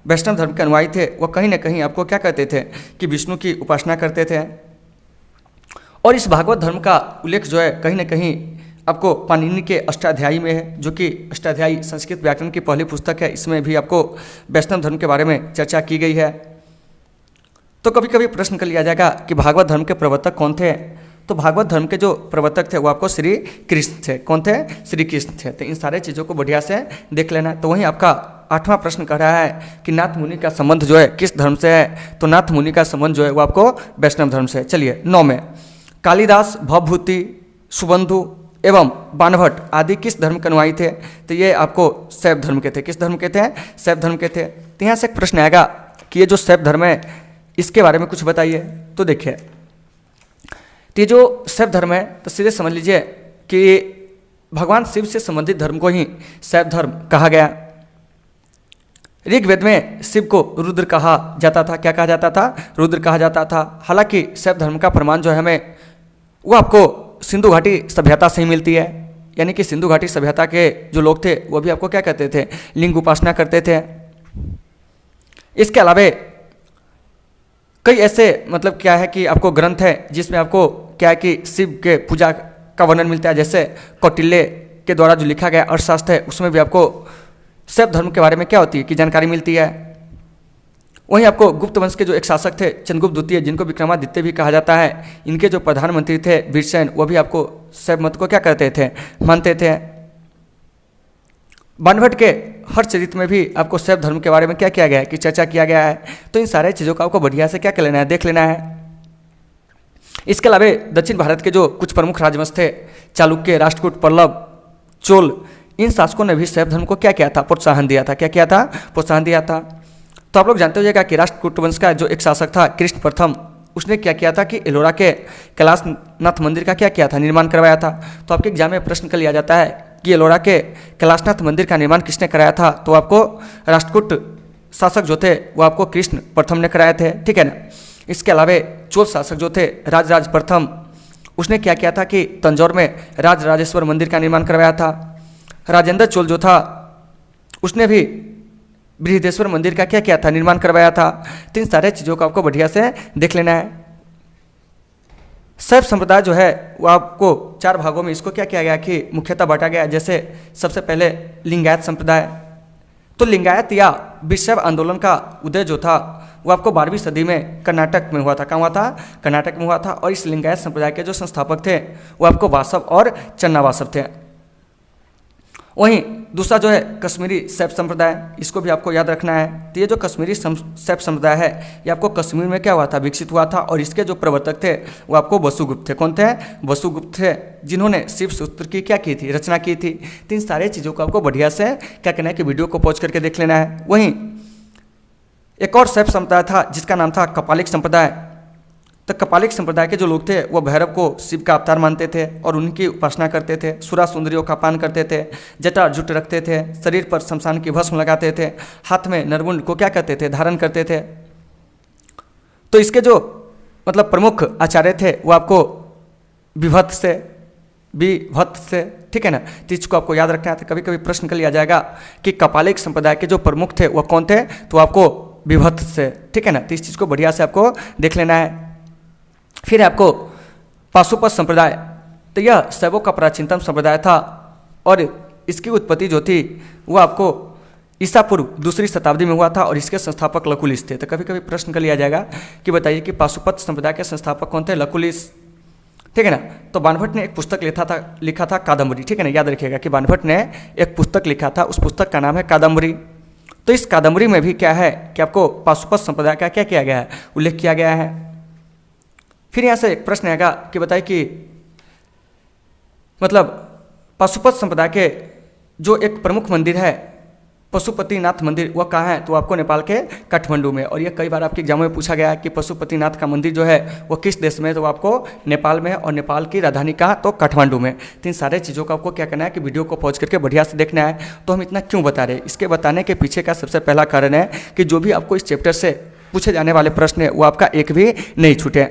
वैष्णव धर्म के अनुयायी थे, वो कहीं ना कहीं आपको क्या कहते थे कि विष्णु की उपासना करते थे। और इस भागवत धर्म का उल्लेख जो है कहीं ना कहीं आपको पाणिनि के अष्टाध्यायी में है, जो कि अष्टाध्यायी संस्कृत व्याकरण की पहली पुस्तक है। इसमें भी आपको वैष्णव धर्म के बारे में चर्चा की गई है। तो कभी कभी प्रश्न कर लिया जाएगा कि भागवत धर्म के प्रवर्तक कौन थे। तो भागवत धर्म के जो प्रवर्तक थे वो आपको श्री कृष्ण थे। कौन थे, श्री कृष्ण थे। तो इन सारे चीज़ों को बढ़िया से देख लेना है। तो वहीं आपका 8वां प्रश्न कह रहा है कि नाथ मुनि का संबंध जो है किस धर्म से है, तो नाथ मुनि का संबंध जो है वो आपको वैष्णव धर्म से है। चलिए 9 में कालिदास, भवभूति, सुबंधु एवं बाणभट्ट आदि किस धर्म के अनुयायी थे, तो ये आपको शैव धर्म के थे। किस धर्म के थे? शैव धर्म के थे। तो यहाँ से एक प्रश्न आएगा कि ये जो शैव धर्म है इसके बारे में कुछ बताइए। तो देखिए, तो ये जो शैव धर्म है तो सीधे समझ लीजिए कि भगवान शिव से संबंधित धर्म को ही शैव धर्म कहा गया। ऋग्वेद में शिव को रुद्र कहा जाता था। क्या कहा जाता था? रुद्र कहा जाता था। हालांकि शैव धर्म का प्रमाण जो है हमें वो आपको सिंधु घाटी सभ्यता से ही मिलती है। यानी कि सिंधु घाटी सभ्यता के जो लोग थे वो भी आपको क्या कहते थे? लिंग उपासना करते थे। इसके अलावा कई ऐसे मतलब क्या है कि आपको ग्रंथ है जिसमें आपको क्या है कि शिव के पूजा का वर्णन मिलता है। जैसे कौटिल्य के द्वारा जो लिखा गया अर्थशास्त्र है उसमें भी आपको शैव धर्म के बारे में क्या होती है कि जानकारी मिलती है। वहीं आपको गुप्त वंश के जो एक शासक थे चंद्रगुप्त द्वितीय, जिनको विक्रमादित्य भी कहा जाता है, इनके जो प्रधानमंत्री थे वीरसेन, वो भी आपको शैव मत को क्या करते थे? मानते थे। बाणभट्ट के हर चरित्र में भी आपको शैव धर्म के बारे में क्या किया गया है कि चर्चा किया गया है। तो इन सारे चीज़ों को आपको बढ़िया से क्या कर लेना है? देख लेना है। इसके अलावा दक्षिण भारत के जो कुछ प्रमुख राजवंश थे, चालुक्य, राष्ट्रकूट, पल्लव, चोल, इन शासकों ने भी शैव धर्म को क्या किया था? प्रोत्साहन दिया था। क्या किया था? प्रोत्साहन दिया था। तो आप लोग जानते होइएगा कि राष्ट्रकूट वंश का जो एक शासक था कृष्ण प्रथम, उसने क्या किया था कि एलोरा के कैलाशनाथ मंदिर का क्या किया था? निर्माण करवाया था। तो आपके एग्जाम में प्रश्न कर लिया जाता है कि एलोरा के कैलाशनाथ मंदिर का निर्माण किसने कराया था? तो आपको राष्ट्रकूट शासक जो थे वो आपको कृष्ण प्रथम ने कराए थे। ठीक है ना। इसके अलावा चोल शासक जो थे राजराज प्रथम, उसने क्या किया था कि तंजौर में राजराजेश्वर मंदिर का निर्माण करवाया था। राजेंद्र चोल जो था उसने भी बृहदेश्वर मंदिर का क्या किया था? निर्माण करवाया था। तो इन सारे चीज़ों को आपको बढ़िया से देख लेना है। शैव संप्रदाय जो है वो आपको 4 भागों में इसको क्या किया गया कि मुख्यतः बांटा गया। जैसे सबसे पहले लिंगायत संप्रदाय। तो लिंगायत या विशैव आंदोलन का उदय जो था वो आपको 12वीं सदी में कर्नाटक में हुआ था। कहाँ हुआ था? कर्नाटक में हुआ था। और इस लिंगायत संप्रदाय के जो संस्थापक थे वो आपको वासव और चन्नावासव थे। वहीं दूसरा जो है कश्मीरी शैव संप्रदाय, इसको भी आपको याद रखना है। तो ये जो कश्मीरी शैव संप्रदाय है ये आपको कश्मीर में क्या हुआ था? विकसित हुआ था। और इसके जो प्रवर्तक थे वो आपको वसुगुप्त थे। कौन थे? वसुगुप्त थे, जिन्होंने शिव सूत्र की क्या की थी? रचना की थी। तो इन सारे चीज़ों को आपको बढ़िया से क्या करना है कि वीडियो को पॉज करके देख लेना है। वहीं एक और शैव संप्रदाय था जिसका नाम था कपालिक संप्रदाय। तो कपालिक संप्रदाय के जो लोग थे वो भैरव को शिव का अवतार मानते थे और उनकी उपासना करते थे। सुरा सुंदरियों का पान करते थे, जटा जुट रखते थे, शरीर पर शमशान की भस्म लगाते थे, हाथ में नरमुंड को क्या करते थे? धारण करते थे। तो इसके जो मतलब प्रमुख आचार्य थे वो आपको विभत्त से, ठीक है ना। तो इसको आपको याद रखना है। तो कभी कभी प्रश्न कर लिया जाएगा कि कपालिक संप्रदाय के जो प्रमुख थे वो कौन थे? तो आपको विभत्त से, ठीक है ना। तो इस चीज़ को बढ़िया से आपको देख लेना है। फिर आपको पाशुपत संप्रदाय। तो यह शैवों का प्राचीनतम संप्रदाय था और इसकी उत्पत्ति जो थी वो आपको ईसा पूर्व 2री शताब्दी में हुआ था और इसके संस्थापक लकुलिस थे। तो कभी कभी प्रश्न कर लिया जाएगा कि बताइए कि पाशुपत संप्रदाय के संस्थापक कौन थे? लकुलिस, ठीक है ना। तो बाणभट्ट ने एक पुस्तक लिखा था कादम्बरी, ठीक है ना। याद रखिएगा कि बाणभट्ट ने एक पुस्तक लिखा था, उस पुस्तक का नाम है कादम्बरी। तो इस कादम्बरी में भी क्या है कि आपको पाशुपत संप्रदाय का क्या किया गया है? उल्लेख किया गया है। फिर यहाँ से एक प्रश्न आएगा कि बताइए कि मतलब पाशुपत संप्रदाय के जो एक प्रमुख मंदिर है पशुपतिनाथ मंदिर, वह कहाँ है? तो आपको नेपाल के काठमांडू में। और ये कई बार आपके एग्जाम में पूछा गया है कि पशुपतिनाथ का मंदिर जो है वो किस देश में है? तो आपको नेपाल में है। और नेपाल की राजधानी कहाँ? तो काठमांडू में। तो इन सारे चीज़ों का आपको क्या करना है कि वीडियो को पॉज करके बढ़िया से देखना है। तो हम इतना क्यों बता रहे हैं? इसके बताने के पीछे का सबसे पहला कारण है कि जो भी आपको इस चैप्टर से पूछे जाने वाले प्रश्न है वो आपका एक भी नहीं छूटे।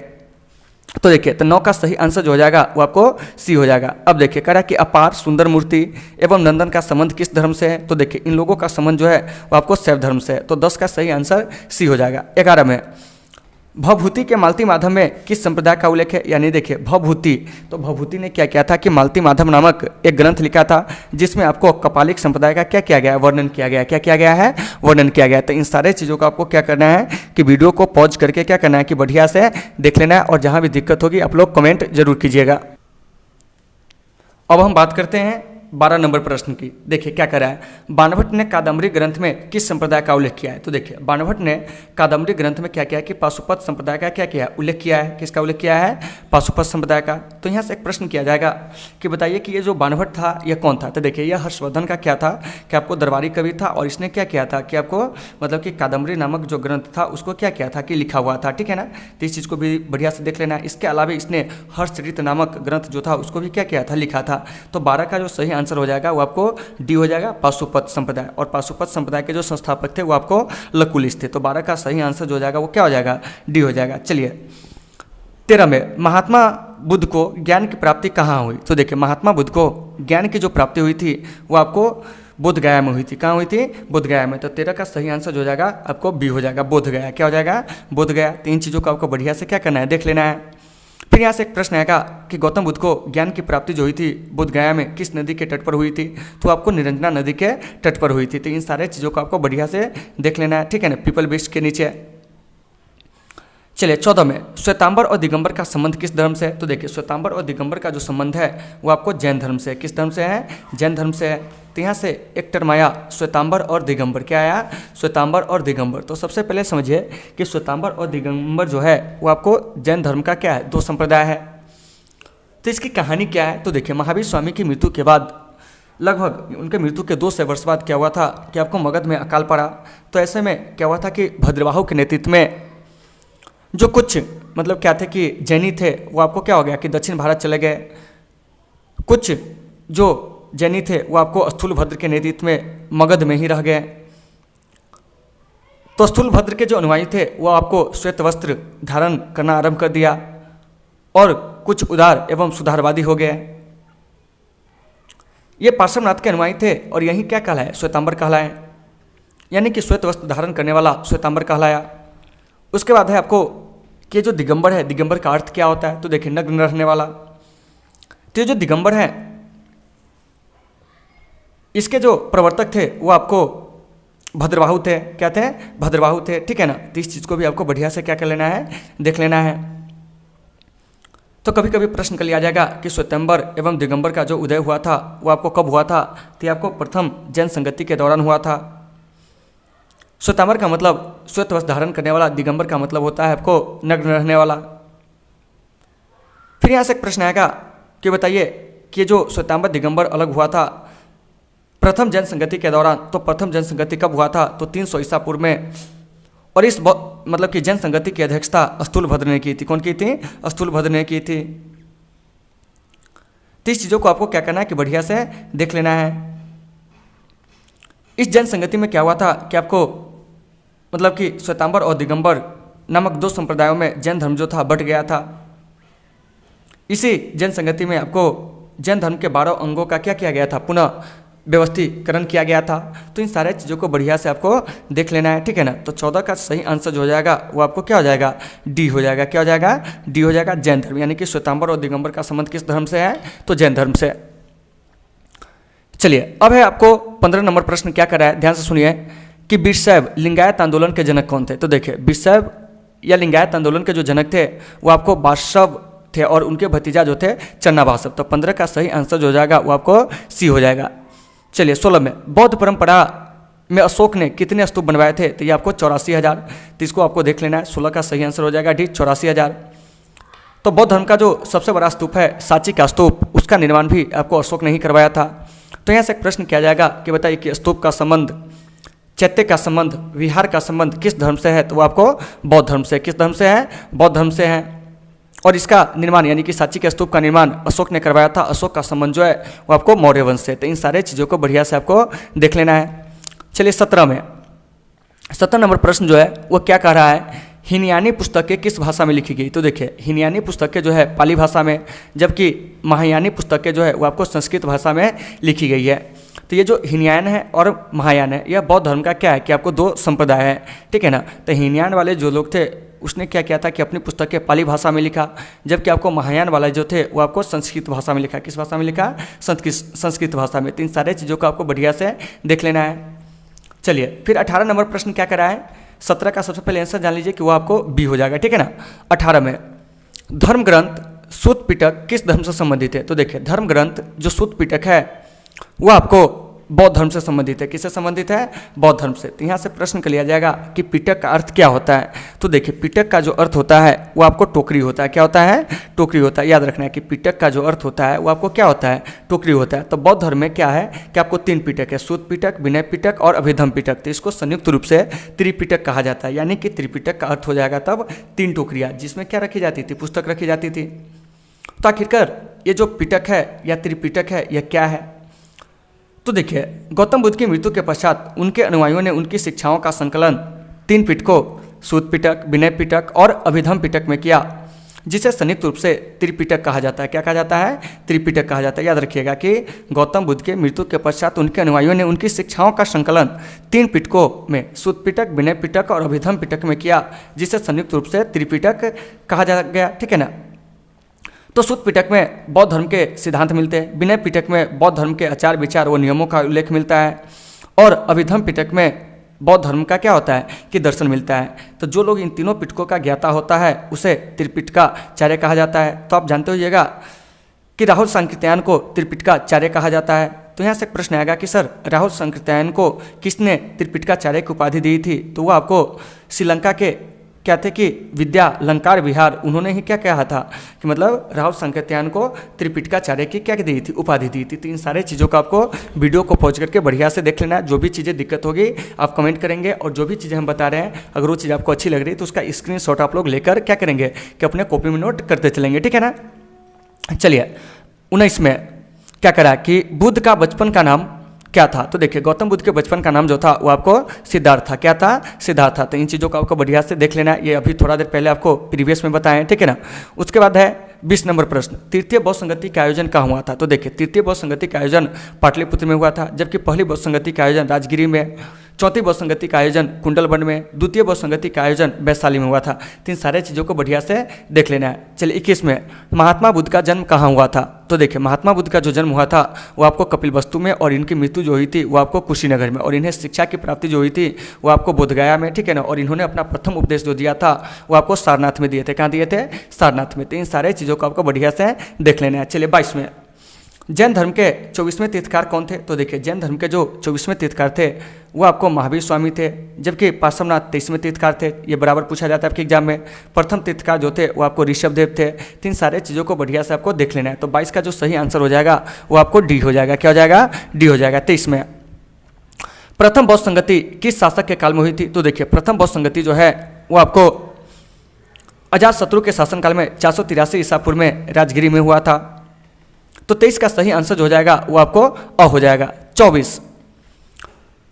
तो देखिए, तो 9 का सही आंसर जो हो जाएगा वो आपको सी हो जाएगा। अब देखिए कह रहा है कि अपार, सुंदर मूर्ति एवं नंदन का संबंध किस धर्म से है? तो देखिए इन लोगों का संबंध जो है वो आपको शैव धर्म से है। तो 10 का सही आंसर सी हो जाएगा। 11 में भवभूति के मालती माधव में किस संप्रदाय का उल्लेख है? यानी देखिए भवभूति, तो भवभूति ने क्या किया था कि मालती माधव नामक एक ग्रंथ लिखा था जिसमें आपको कपालिक संप्रदाय का क्या किया गया है? वर्णन किया गया है। क्या किया गया है? वर्णन किया गया है। तो इन सारे चीज़ों को आपको क्या करना है कि वीडियो को पॉज करके क्या करना है कि बढ़िया से देख लेना है। और जहाँ भी दिक्कत होगी आप लोग कमेंट जरूर कीजिएगा। अब हम बात करते हैं 12 नंबर प्रश्न की। देखिए क्या कह रहा है, बाणभट्ट ने कादम्बरी ग्रंथ में किस संप्रदाय का उल्लेख किया है। तो देखिए बाणभट्ट ने कादम्बरी ग्रंथ में क्या किया है कि पाशुपत संप्रदाय का क्या किया है, उल्लेख किया है। किसका उल्लेख किया है, पाशुपत संप्रदाय का। तो यहाँ से एक प्रश्न किया जाएगा कि बताइए कि ये जो बाणभट्ट था यह कौन था। तो देखिए यह हर्षवर्धन का क्या था कि आपको दरबारी कवि था, और इसने क्या किया था कि आपको मतलब कि कादम्बरी नामक जो ग्रंथ था उसको क्या किया था कि लिखा हुआ था, ठीक है ना। तो इस चीज़ को भी बढ़िया से देख लेना। इसके अलावा इसने हर्षचरित नामक ग्रंथ जो था उसको भी क्या किया था, लिखा था। तो 12 का जो सही आंसर हो जाएगा वो आपको डी हो जाएगा, पाशुपत संप्रदाय। और पाशुपत संप्रदाय के जो संस्थापक थे वो आपको लकुलिश थे। तो 12 का सही आंसर जो हो जाएगा वो क्या हो जाएगा, डी हो जाएगा। चलिए 13 में, महात्मा बुद्ध को ज्ञान की प्राप्ति कहाँ हुई। तो देखिए महात्मा बुद्ध को ज्ञान की जो प्राप्ति हुई थी वो आपको बोध गया में हुई थी। कहाँ हुई थी, बोध गया में। तो 13 का सही आंसर जो हो जाएगा आपको बी हो जाएगा, बोध गया। क्या हो जाएगा, बोध गया। तीन चीज़ों को आपको बढ़िया से क्या करना है, देख लेना है। फिर यहाँ से एक प्रश्न आएगा कि गौतम बुद्ध को ज्ञान की प्राप्ति जो हुई थी बोध गया में किस नदी के तट पर हुई थी। तो आपको निरंजना नदी के तट पर हुई थी। तो इन सारे चीज़ों को आपको बढ़िया से देख लेना है, ठीक है ना, पीपल वृक्ष के नीचे। चलिए 14 में, श्वेतांबर और दिगंबर का संबंध किस धर्म से है। तो देखिए श्वेतांबर और दिगंबर का जो संबंध है वो आपको जैन धर्म से है। किस धर्म से है, जैन धर्म से है। तो यहाँ से एक टर्म आया श्वेतांबर और दिगंबर। क्या आया, श्वेतांबर और दिगंबर। तो सबसे पहले समझिए कि श्वेतांबर और दिगंबर जो है वो आपको जैन धर्म का क्या है, दो संप्रदाय है। तो इसकी कहानी क्या है। तो देखिए महावीर स्वामी की मृत्यु के बाद लगभग उनके मृत्यु के 200 वर्ष बाद क्या हुआ था कि आपको मगध में अकाल पड़ा। तो ऐसे में क्या हुआ था कि भद्रबाहु के नेतृत्व में जो कुछ मतलब क्या थे कि जैनी थे वो आपको क्या हो गया कि दक्षिण भारत चले गए। कुछ जो जैनी थे वो आपको स्थूलभद्र के नेतृत्व में मगध में ही रह गए। तो स्थूलभद्र के जो अनुयायी थे वो आपको श्वेत वस्त्र धारण करना आरंभ कर दिया और कुछ उदार एवं सुधारवादी हो गए। ये पार्श्वनाथ के अनुयायी थे और यही क्या कहलाए, श्वेतांबर कहलाए, यानी कि श्वेत वस्त्र धारण करने वाला श्वेतांबर कहलाया। उसके बाद है आपको कि जो दिगंबर है, दिगंबर का अर्थ क्या होता है। तो देखिए नग्न रहने वाला। तो ये जो दिगंबर है इसके जो प्रवर्तक थे वो आपको भद्रबाहु थे। क्या थे, भद्रबाहु थे, ठीक है ना। तो इस चीज़ को भी आपको बढ़िया से क्या कर लेना है, देख लेना है। तो कभी कभी प्रश्न कर लिया जाएगा कि श्वेतांबर एवं दिगंबर का जो उदय हुआ था वो आपको कब हुआ था। तो ये आपको प्रथम जैन संगति के दौरान हुआ था। श्वेतांबर का मतलब श्वेत वस्त्र धारण करने वाला, दिगंबर का मतलब होता है आपको नग्न रहने वाला। फिर यहाँ से एक प्रश्न आएगा कि बताइए कि जो श्वेतांबर दिगंबर अलग हुआ था प्रथम जैन संगति के दौरान, तो प्रथम जैन संगति कब हुआ था। तो 300 ईसा पूर्व में। और इस मतलब कि जैन संगति की अध्यक्षता स्थूलभद्र ने की थी। कौन की थी, स्थूलभद्र ने की थी। तो इस चीज़ों को आपको क्या करना है कि बढ़िया से देख लेना है। इस जैन संगति में क्या हुआ था कि आपको मतलब कि श्वेतांबर और दिगंबर नामक दो संप्रदायों में जैन धर्म जो था बट गया था। इसी जैन संगति में आपको जैन धर्म के 12 अंगों का क्या किया गया था, पुनः व्यवस्थीकरण किया गया था। तो इन सारे चीज़ों को बढ़िया से आपको देख लेना है, ठीक है ना। तो 14 का सही आंसर जो हो जाएगा वो आपको क्या हो जाएगा, डी हो जाएगा। क्या हो जाएगा, डी हो जाएगा, जैन धर्म। यानी कि श्वेतांबर और दिगंबर का संबंध किस धर्म से है, तो जैन धर्म से। चलिए अब है आपको 15 नंबर प्रश्न क्या कर रहा है, ध्यान से सुनिए कि वीरशैव लिंगायत आंदोलन के जनक कौन थे। तो देखिए वीरशैव या लिंगायत आंदोलन के जो जनक थे वो आपको वासव थे और उनके भतीजा जो थे चन्ना वासव। तो 15 का सही आंसर जो हो जाएगा वो आपको सी हो जाएगा। चलिए 16 में, बौद्ध परंपरा में अशोक ने कितने स्तूप बनवाए थे। तो ये आपको 84,000। तो इसको आपको देख लेना है। 16 का सही आंसर हो जाएगा डी, 84,000। तो बौद्ध धर्म का जो सबसे बड़ा स्तूप है सांची का स्तूप, उसका निर्माण भी आपको अशोक ने ही करवाया था। तो यहाँ से एक प्रश्न किया जाएगा कि बताइए कि स्तूप का संबंध, चैत्य का संबंध, विहार का संबंध किस धर्म से है। तो वो आपको बौद्ध धर्म से। किस धर्म से है, बौद्ध धर्म से है। और इसका निर्माण यानी कि सांची के स्तूप का निर्माण अशोक ने करवाया था। अशोक का संबंध जो है वो आपको मौर्य वंश से। तो इन सारे चीज़ों को बढ़िया से आपको देख लेना है। चलिए 17 में, 17 नंबर प्रश्न जो है वो क्या कह रहा है, हिनयानी पुस्तकें किस भाषा में लिखी गई। तो देखिए हिनयानी पुस्तकें जो है पाली भाषा में, जबकि महायानी पुस्तकें जो है वो आपको संस्कृत भाषा में लिखी गई है। तो ये जो हिनयान है और महायान है यह बौद्ध धर्म का क्या है कि आपको दो संप्रदाय है, ठीक है ना। तो हिनयान वाले जो लोग थे उसने क्या किया था कि अपनी पुस्तकें पाली भाषा में लिखा, जबकि आपको महायान वाले जो थे वो आपको संस्कृत भाषा में लिखा। किस भाषा में लिखा, संस्कृत भाषा में। तो इन सारे चीज़ों को आपको बढ़िया से देख लेना है। चलिए फिर 18 नंबर प्रश्न क्या करा है, 17 का सबसे पहले आंसर जान लीजिए कि वो आपको बी हो जाएगा, ठीक है ना। 18 में, धर्म ग्रंथ सूत पिटक किस धर्म से संबंधित है। तो देखिए धर्म ग्रंथ जो सूत पिटक है वो आपको बौद्ध धर्म से संबंधित है। किससे संबंधित है? बौद्ध धर्म से। तो यहाँ से प्रश्न कर लिया जाएगा कि पिटक का अर्थ क्या होता है। तो देखिए पिटक का जो अर्थ होता है वो आपको टोकरी होता है। क्या होता है? टोकरी होता है। याद रखना है कि पिटक का जो अर्थ होता है वो आपको क्या होता है? टोकरी होता है। तो बौद्ध धर्म में क्या है कि आपको 3 पिटक है, सूत पिटक, विनय पिटक और अभिधम पिटक। तो इसको संयुक्त रूप से त्रिपिटक कहा जाता है। यानी कि त्रिपिटक का अर्थ हो जाएगा तब 3 टोकरियाँ, जिसमें क्या रखी जाती थी? पुस्तक रखी जाती थी। तो आखिरकार ये जो पिटक है या त्रिपिटक है यह क्या है? तो देखिए गौतम बुद्ध की मृत्यु के पश्चात उनके अनुयायियों ने उनकी शिक्षाओं का संकलन 3 पिटकों सूत पिटक, विनय पिटक और अभिधम पिटक में किया, जिसे संयुक्त रूप से त्रिपिटक कहा जाता है। क्या कहा जाता है? त्रिपिटक कहा जाता है। याद रखिएगा कि गौतम बुद्ध के मृत्यु के पश्चात उनके अनुयायियों ने उनकी शिक्षाओं का संकलन 3 पिटकों में सूत पिटक, विनय पिटक और अभिधम पिटक में किया, जिसे संयुक्त रूप से त्रिपिटक कहा जा गया। ठीक है ना। तो सूत पिटक में बौद्ध धर्म के सिद्धांत मिलते हैं, विनय पिटक में बौद्ध धर्म के आचार विचार व नियमों का उल्लेख मिलता है और अभिधम पिटक में बौद्ध धर्म का क्या होता है कि दर्शन मिलता है। तो जो लोग इन तीनों पिटकों का ज्ञाता होता है उसे त्रिपिटकाचार्य कहा जाता है। तो आप जानते होइएगा कि राहुल सांकृत्यायन को त्रिपिटकाचार्य कहा जाता है। तो यहाँ से प्रश्न आएगा कि सर राहुल सांकृत्यायन को किसने त्रिपिटकाचार्य की उपाधि दी थी? तो वो आपको श्रीलंका के क्या थे कि विद्या अलंकार विहार, उन्होंने ही क्या कहा था कि मतलब राहुल सांकृत्यायन को त्रिपिटकाचार्य की क्या दी थी? उपाधि दी थी। तो इन सारे चीज़ों को आपको वीडियो को पहुँच करके बढ़िया से देख लेना है। जो भी चीज़ें दिक्कत होगी आप कमेंट करेंगे और जो भी चीज़ें हम बता रहे हैं अगर वो चीज़ आपको अच्छी लग रही है तो उसका स्क्रीनशॉट आप लोग लेकर क्या करेंगे कि अपने कॉपी में नोट करते चलेंगे। ठीक है ना। चलिए 19 में क्या करा कि बुद्ध का बचपन का नाम क्या था? तो देखिए गौतम बुद्ध के बचपन का नाम जो था वो आपको सिद्धार्थ था। क्या था? सिद्धार्थ था। तो इन चीज़ों को आपको बढ़िया से देख लेना है। ये अभी थोड़ा देर पहले आपको प्रीवियस में बताएं। ठीक है ना। उसके बाद है 20 नंबर प्रश्न, तृतीय बौद्ध संगति का आयोजन कहाँ हुआ था? तो देखिए तृतीय बौद्ध संगति का आयोजन पाटलिपुत्र में हुआ था, जबकि पहली बौद्ध संगति का आयोजन राजगिरी में, चौथी बौद्ध संगति का आयोजन कुंडलबन में, द्वितीय बौद्ध संगति का आयोजन वैशाली में हुआ था। तो इन सारे चीज़ों को बढ़िया से देख लेना है। चलिए 21 में महात्मा बुद्ध का जन्म कहाँ हुआ था? तो देखिए महात्मा बुद्ध का जो जन्म हुआ था वो आपको कपिलवस्तु में और इनकी मृत्यु जो हुई थी वो आपको कुशीनगर में, और इन्हें शिक्षा की प्राप्ति जो हुई थी वो आपको बोधगया में। ठीक है ना। और इन्होंने अपना प्रथम उपदेश जो दिया था वो आपको सारनाथ में दिए थे। कहाँ दिए थे? सारनाथ में। तो इन सारे चीज़ों को आपको बढ़िया से देख लेना है। चलिए 22 में जैन धर्म के 24वें तीर्थकार कौन थे? तो देखिए जैन धर्म के जो 24वें तीर्थकार थे वो आपको महावीर स्वामी थे, जबकि पार्श्वनाथ 23वें तीर्थकार थे। ये बराबर पूछा जाता है आपके एग्जाम में। प्रथम तीर्थकार जो थे वो आपको ऋषभदेव थे। तीन सारे चीज़ों को बढ़िया से आपको देख लेना है। तो 22 का जो सही आंसर हो जाएगा वो आपको डी हो जाएगा। क्या हो जाएगा? डी हो जाएगा। 23 में प्रथम बौद्ध संगति किस शासक के काल में हुई थी? तो देखिए प्रथम बौद्ध संगति जो है वो आपको अजातशत्रु के शासनकाल में 483 ईसा पूर्व में राजगिरी में हुआ था। तो 23 का सही आंसर जो हो जाएगा वो आपको अ हो जाएगा। 24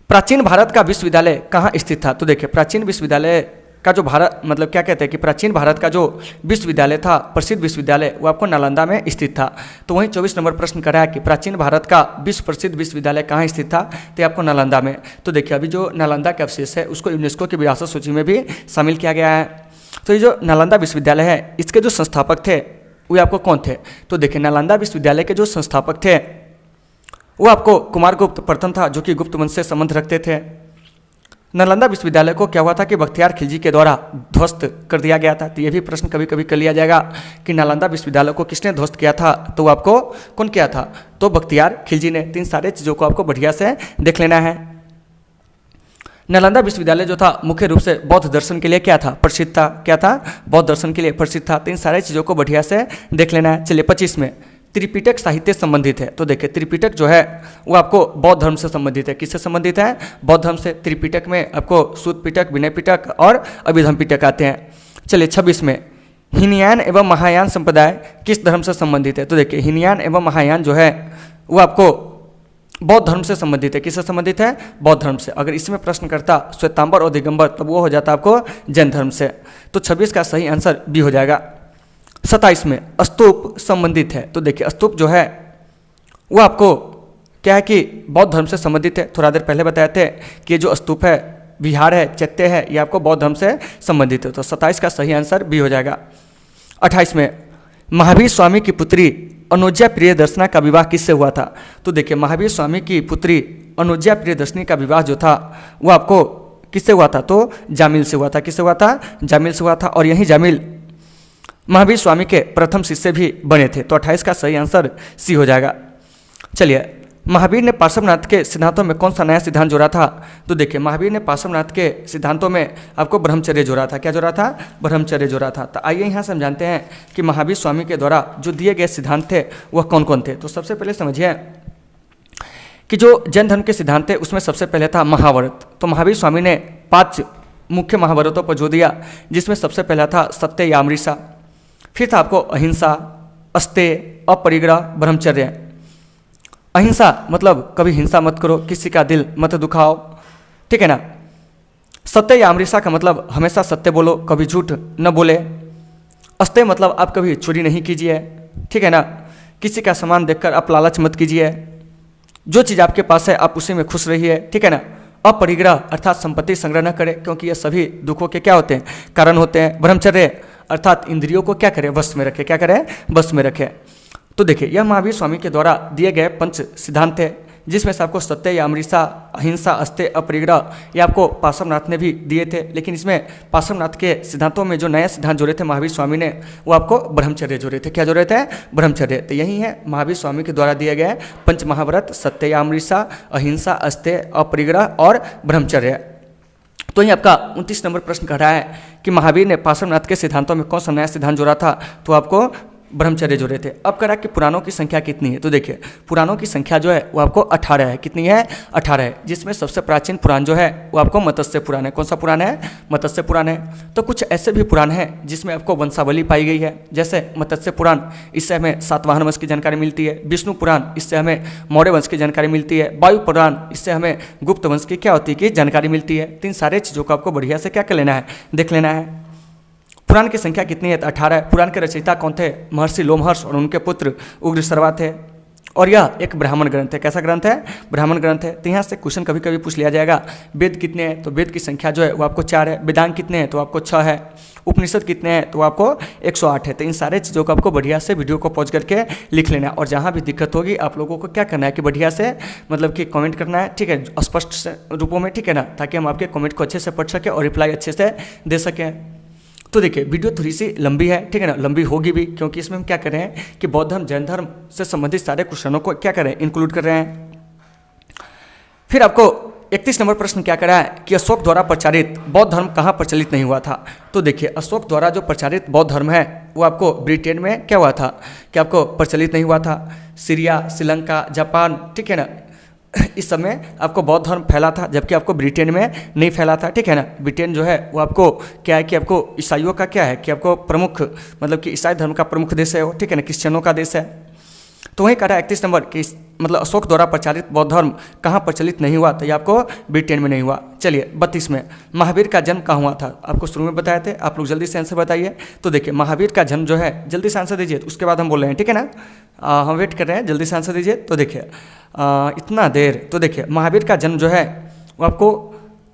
प्राचीन भारत का विश्वविद्यालय कहाँ स्थित था? तो देखिए प्राचीन विश्वविद्यालय का जो भारत मतलब क्या कहते हैं कि प्राचीन भारत का जो विश्वविद्यालय था, प्रसिद्ध विश्वविद्यालय, वो आपको नालंदा में स्थित था। तो वहीं 24 नंबर प्रश्न कर रहा है कि प्राचीन भारत का विश्व प्रसिद्ध विश्वविद्यालय कहाँ स्थित था? तो ये आपको नालंदा में। तो देखिए अभी जो नालंदा के अवशेष है उसको यूनेस्को की विरासत सूची में भी शामिल किया गया है। तो ये जो नालंदा विश्वविद्यालय है इसके जो संस्थापक थे वो आपको कौन थे? तो देखिए नालंदा विश्वविद्यालय के जो संस्थापक थे वो आपको कुमारगुप्त प्रथम था, जो कि गुप्त वंश से संबंध रखते थे। नालंदा विश्वविद्यालय को क्या हुआ था कि बख्तियार खिलजी के द्वारा ध्वस्त कर दिया गया था। तो ये भी प्रश्न कभी कभी कर लिया जाएगा कि नालंदा विश्वविद्यालय को किसने ध्वस्त किया था? तो आपको कौन किया था? तो बख्तियार खिलजी ने। तीन सारे चीज़ों को आपको बढ़िया से देख लेना है। नालंदा विश्वविद्यालय जो था मुख्य रूप से बौद्ध दर्शन के लिए क्या था? प्रसिद्ध था। क्या था? बौद्ध दर्शन के लिए प्रसिद्ध था। तो इन सारे चीज़ों को बढ़िया से देख लेना है। चलिए 25 में त्रिपिटक साहित्य संबंधित है। तो देखिए त्रिपिटक जो है वो आपको बौद्ध धर्म से संबंधित है। किससे संबंधित है? बौद्ध धर्म से। त्रिपिटक में आपको सूत पिटक, विनय पिटक और अभिधम पिटक आते हैं। चलिए 26 में हीनयान एवं महायान संप्रदाय किस धर्म से संबंधित है? तो देखिए हीनयान एवं महायान जो है वो आपको बौद्ध धर्म से संबंधित है। किससे संबंधित है? बौद्ध धर्म से। अगर इसमें प्रश्न करता श्वेतांबर और दिगंबर तब वो हो जाता आपको जैन धर्म से। तो 26 का सही आंसर बी हो जाएगा। 27 में स्तूप संबंधित है। तो देखिए स्तूप जो है वो आपको क्या है कि बौद्ध धर्म से संबंधित है। थोड़ा देर पहले बताए थे कि ये जो स्तूप है, विहार है, चैत्य है, ये आपको बौद्ध धर्म से संबंधित है। तो 27 का सही आंसर बी हो जाएगा। 28 में महावीर स्वामी की पुत्री अनुज्या प्रियदर्शना का विवाह किससे हुआ था? तो देखिए महावीर स्वामी की पुत्री अनुज्या प्रियदर्शनी का विवाह जो था वो आपको किससे हुआ था? तो जामिल से हुआ था। किससे हुआ था? जामिल से हुआ था। और यही जामिल महावीर स्वामी के प्रथम शिष्य भी बने थे। तो 28 का सही आंसर सी हो जाएगा। चलिए महावीर ने पार्श्वनाथ के सिद्धांतों में कौन सा नया सिद्धांत जोड़ा था? तो देखिए महावीर ने पार्श्वनाथ के सिद्धांतों में आपको ब्रह्मचर्य जोड़ा था। क्या जोड़ा था? ब्रह्मचर्य जोड़ा था। तो आइए यहाँ से हम जानते हैं कि महावीर स्वामी के द्वारा जो दिए गए सिद्धांत थे वह कौन कौन थे। तो सबसे पहले समझिए कि जो जैन धर्म के सिद्धांत थे उसमें सबसे पहले था महाव्रत। तो महावीर स्वामी ने 5 मुख्य महाव्रतों पर जोर दिया, जिसमें सबसे पहला था सत्य या अमृषा, फिर था आपको अहिंसा, अस्तेय, अपरिग्रह, ब्रह्मचर्य। अहिंसा मतलब कभी हिंसा मत करो, किसी का दिल मत दुखाओ, ठीक है ना। सत्य या अमृषा का मतलब हमेशा सत्य बोलो, कभी झूठ न बोले। अस्तेय मतलब आप कभी चोरी नहीं कीजिए, ठीक है ना। किसी का सामान देखकर आप लालच मत कीजिए, जो चीज़ आपके पास है आप उसी में खुश रहिए, ठीक है ना। अपरिग्रह अर्थात संपत्ति संग्रह न करें, क्योंकि ये सभी दुखों के क्या होते हैं? कारण होते हैं। ब्रह्मचर्य अर्थात इंद्रियों को क्या करें? वश में रखें। क्या करें? वश में रखें। तो देखिए यह महावीर स्वामी के द्वारा दिए गए 5 सिद्धांत थे, जिसमें से आपको सत्य या अमृषा, अहिंसा, अस्तेय, अपरिग्रह ये आपको पार्श्वनाथ ने भी दिए थे। लेकिन इसमें पार्श्वनाथ के सिद्धांतों में जो नया सिद्धांत जोड़े थे महावीर स्वामी ने, वो आपको ब्रह्मचर्य जोड़े थे। क्या जोड़े थे? ब्रह्मचर्य। तो यही है महावीर स्वामी के द्वारा दिए गए 5 महाव्रत, सत्य या अमृषा, अहिंसा, अस्तेय, अपरिग्रह और ब्रह्मचर्य। तो ये आपका 29 नंबर प्रश्न कह रहा है कि महावीर ने पार्श्वनाथ के सिद्धांतों में कौन सा नया सिद्धांत जोड़ा था? तो आपको ब्रह्मचर्य जोड़े थे। अब कह रहा कि पुराणों की संख्या कितनी है? तो देखिए पुराणों की संख्या जो है वो आपको 18 है। कितनी है? 18 है, जिसमें सबसे प्राचीन पुराण जो है वो आपको मत्स्य पुराण है। कौन सा पुराण है? मत्स्य पुराण है। तो कुछ ऐसे भी पुराण हैं जिसमें आपको वंशावली पाई गई है, जैसे मत्स्य पुराण, इससे हमें सातवाहन वंश की जानकारी मिलती है। विष्णु पुराण, इससे हमें मौर्य वंश की जानकारी मिलती है। वायु पुराण, इससे हमें गुप्त वंश की क्या होती है कि जानकारी मिलती है। तो इन सारे चीज़ों को आपको बढ़िया से क्या कर लेना है? देख लेना है। पुराण की संख्या कितनी है? तो 18 है। पुराण के रचयिता कौन थे? महर्षि लोमहर्ष और उनके पुत्र उग्रश्रवा थे। और यह एक ब्राह्मण ग्रंथ है। कैसा ग्रंथ है? ब्राह्मण ग्रंथ है। तो यहाँ से क्वेश्चन कभी कभी पूछ लिया जाएगा, वेद कितने हैं? तो वेद की संख्या जो है वो आपको 4 है। वेदांग कितने हैं? तो आपको 6 है। उपनिषद कितने हैं? तो आपको 108 है। तो इन सारे चीज़ों को आपको बढ़िया से वीडियो को पॉज करके लिख लेना है। और जहाँ भी दिक्कत होगी आप लोगों को क्या करना है कि बढ़िया से मतलब कि कमेंट करना है, ठीक है, स्पष्ट रूपों में, ठीक है ना, ताकि हम आपके कमेंट को अच्छे से पढ़ सकें और रिप्लाई अच्छे से दे सकें। तो देखिए वीडियो थोड़ी सी लंबी है, ठीक है ना, लंबी होगी भी, क्योंकि इसमें हम क्या कर रहे हैं कि बौद्ध धर्म, जैन धर्म से संबंधित सारे क्वेश्चनों को क्या कर रहे हैं? इंक्लूड कर रहे हैं। फिर आपको 31 नंबर प्रश्न क्या करा है कि अशोक द्वारा प्रचारित बौद्ध धर्म कहाँ प्रचलित नहीं हुआ था? तो देखिए अशोक द्वारा जो प्रचारित बौद्ध धर्म है वो आपको ब्रिटेन में क्या हुआ था कि आपको प्रचलित नहीं हुआ था। सीरिया, श्रीलंका, जापान, ठीक है ना, इस समय आपको बौद्ध धर्म फैला था, जबकि आपको ब्रिटेन में नहीं फैला था, ठीक है ना। ब्रिटेन जो है वो आपको क्या है कि आपको ईसाइयों का क्या है कि आपको प्रमुख मतलब कि ईसाई धर्म का प्रमुख देश है वो, ठीक है ना, क्रिश्चियनों का देश है। तो वहीं कह रहा है 31 नंबर कि मतलब अशोक द्वारा प्रचारित बौद्ध धर्म कहाँ प्रचलित नहीं हुआ? तो ये आपको ब्रिटेन में नहीं हुआ। चलिए 32 में महावीर का जन्म कहाँ हुआ था? आपको शुरू में बताए थे, आप लोग जल्दी से आंसर बताइए। तो देखिए महावीर का जन्म जो है, जल्दी से आंसर दीजिए, तो उसके बाद हम बोल रहे हैं, ठीक है ना, हम वेट कर रहे हैं, जल्दी से आंसर दीजिए। तो देखिए इतना देर, तो देखिए महावीर का जन्म जो है वो आपको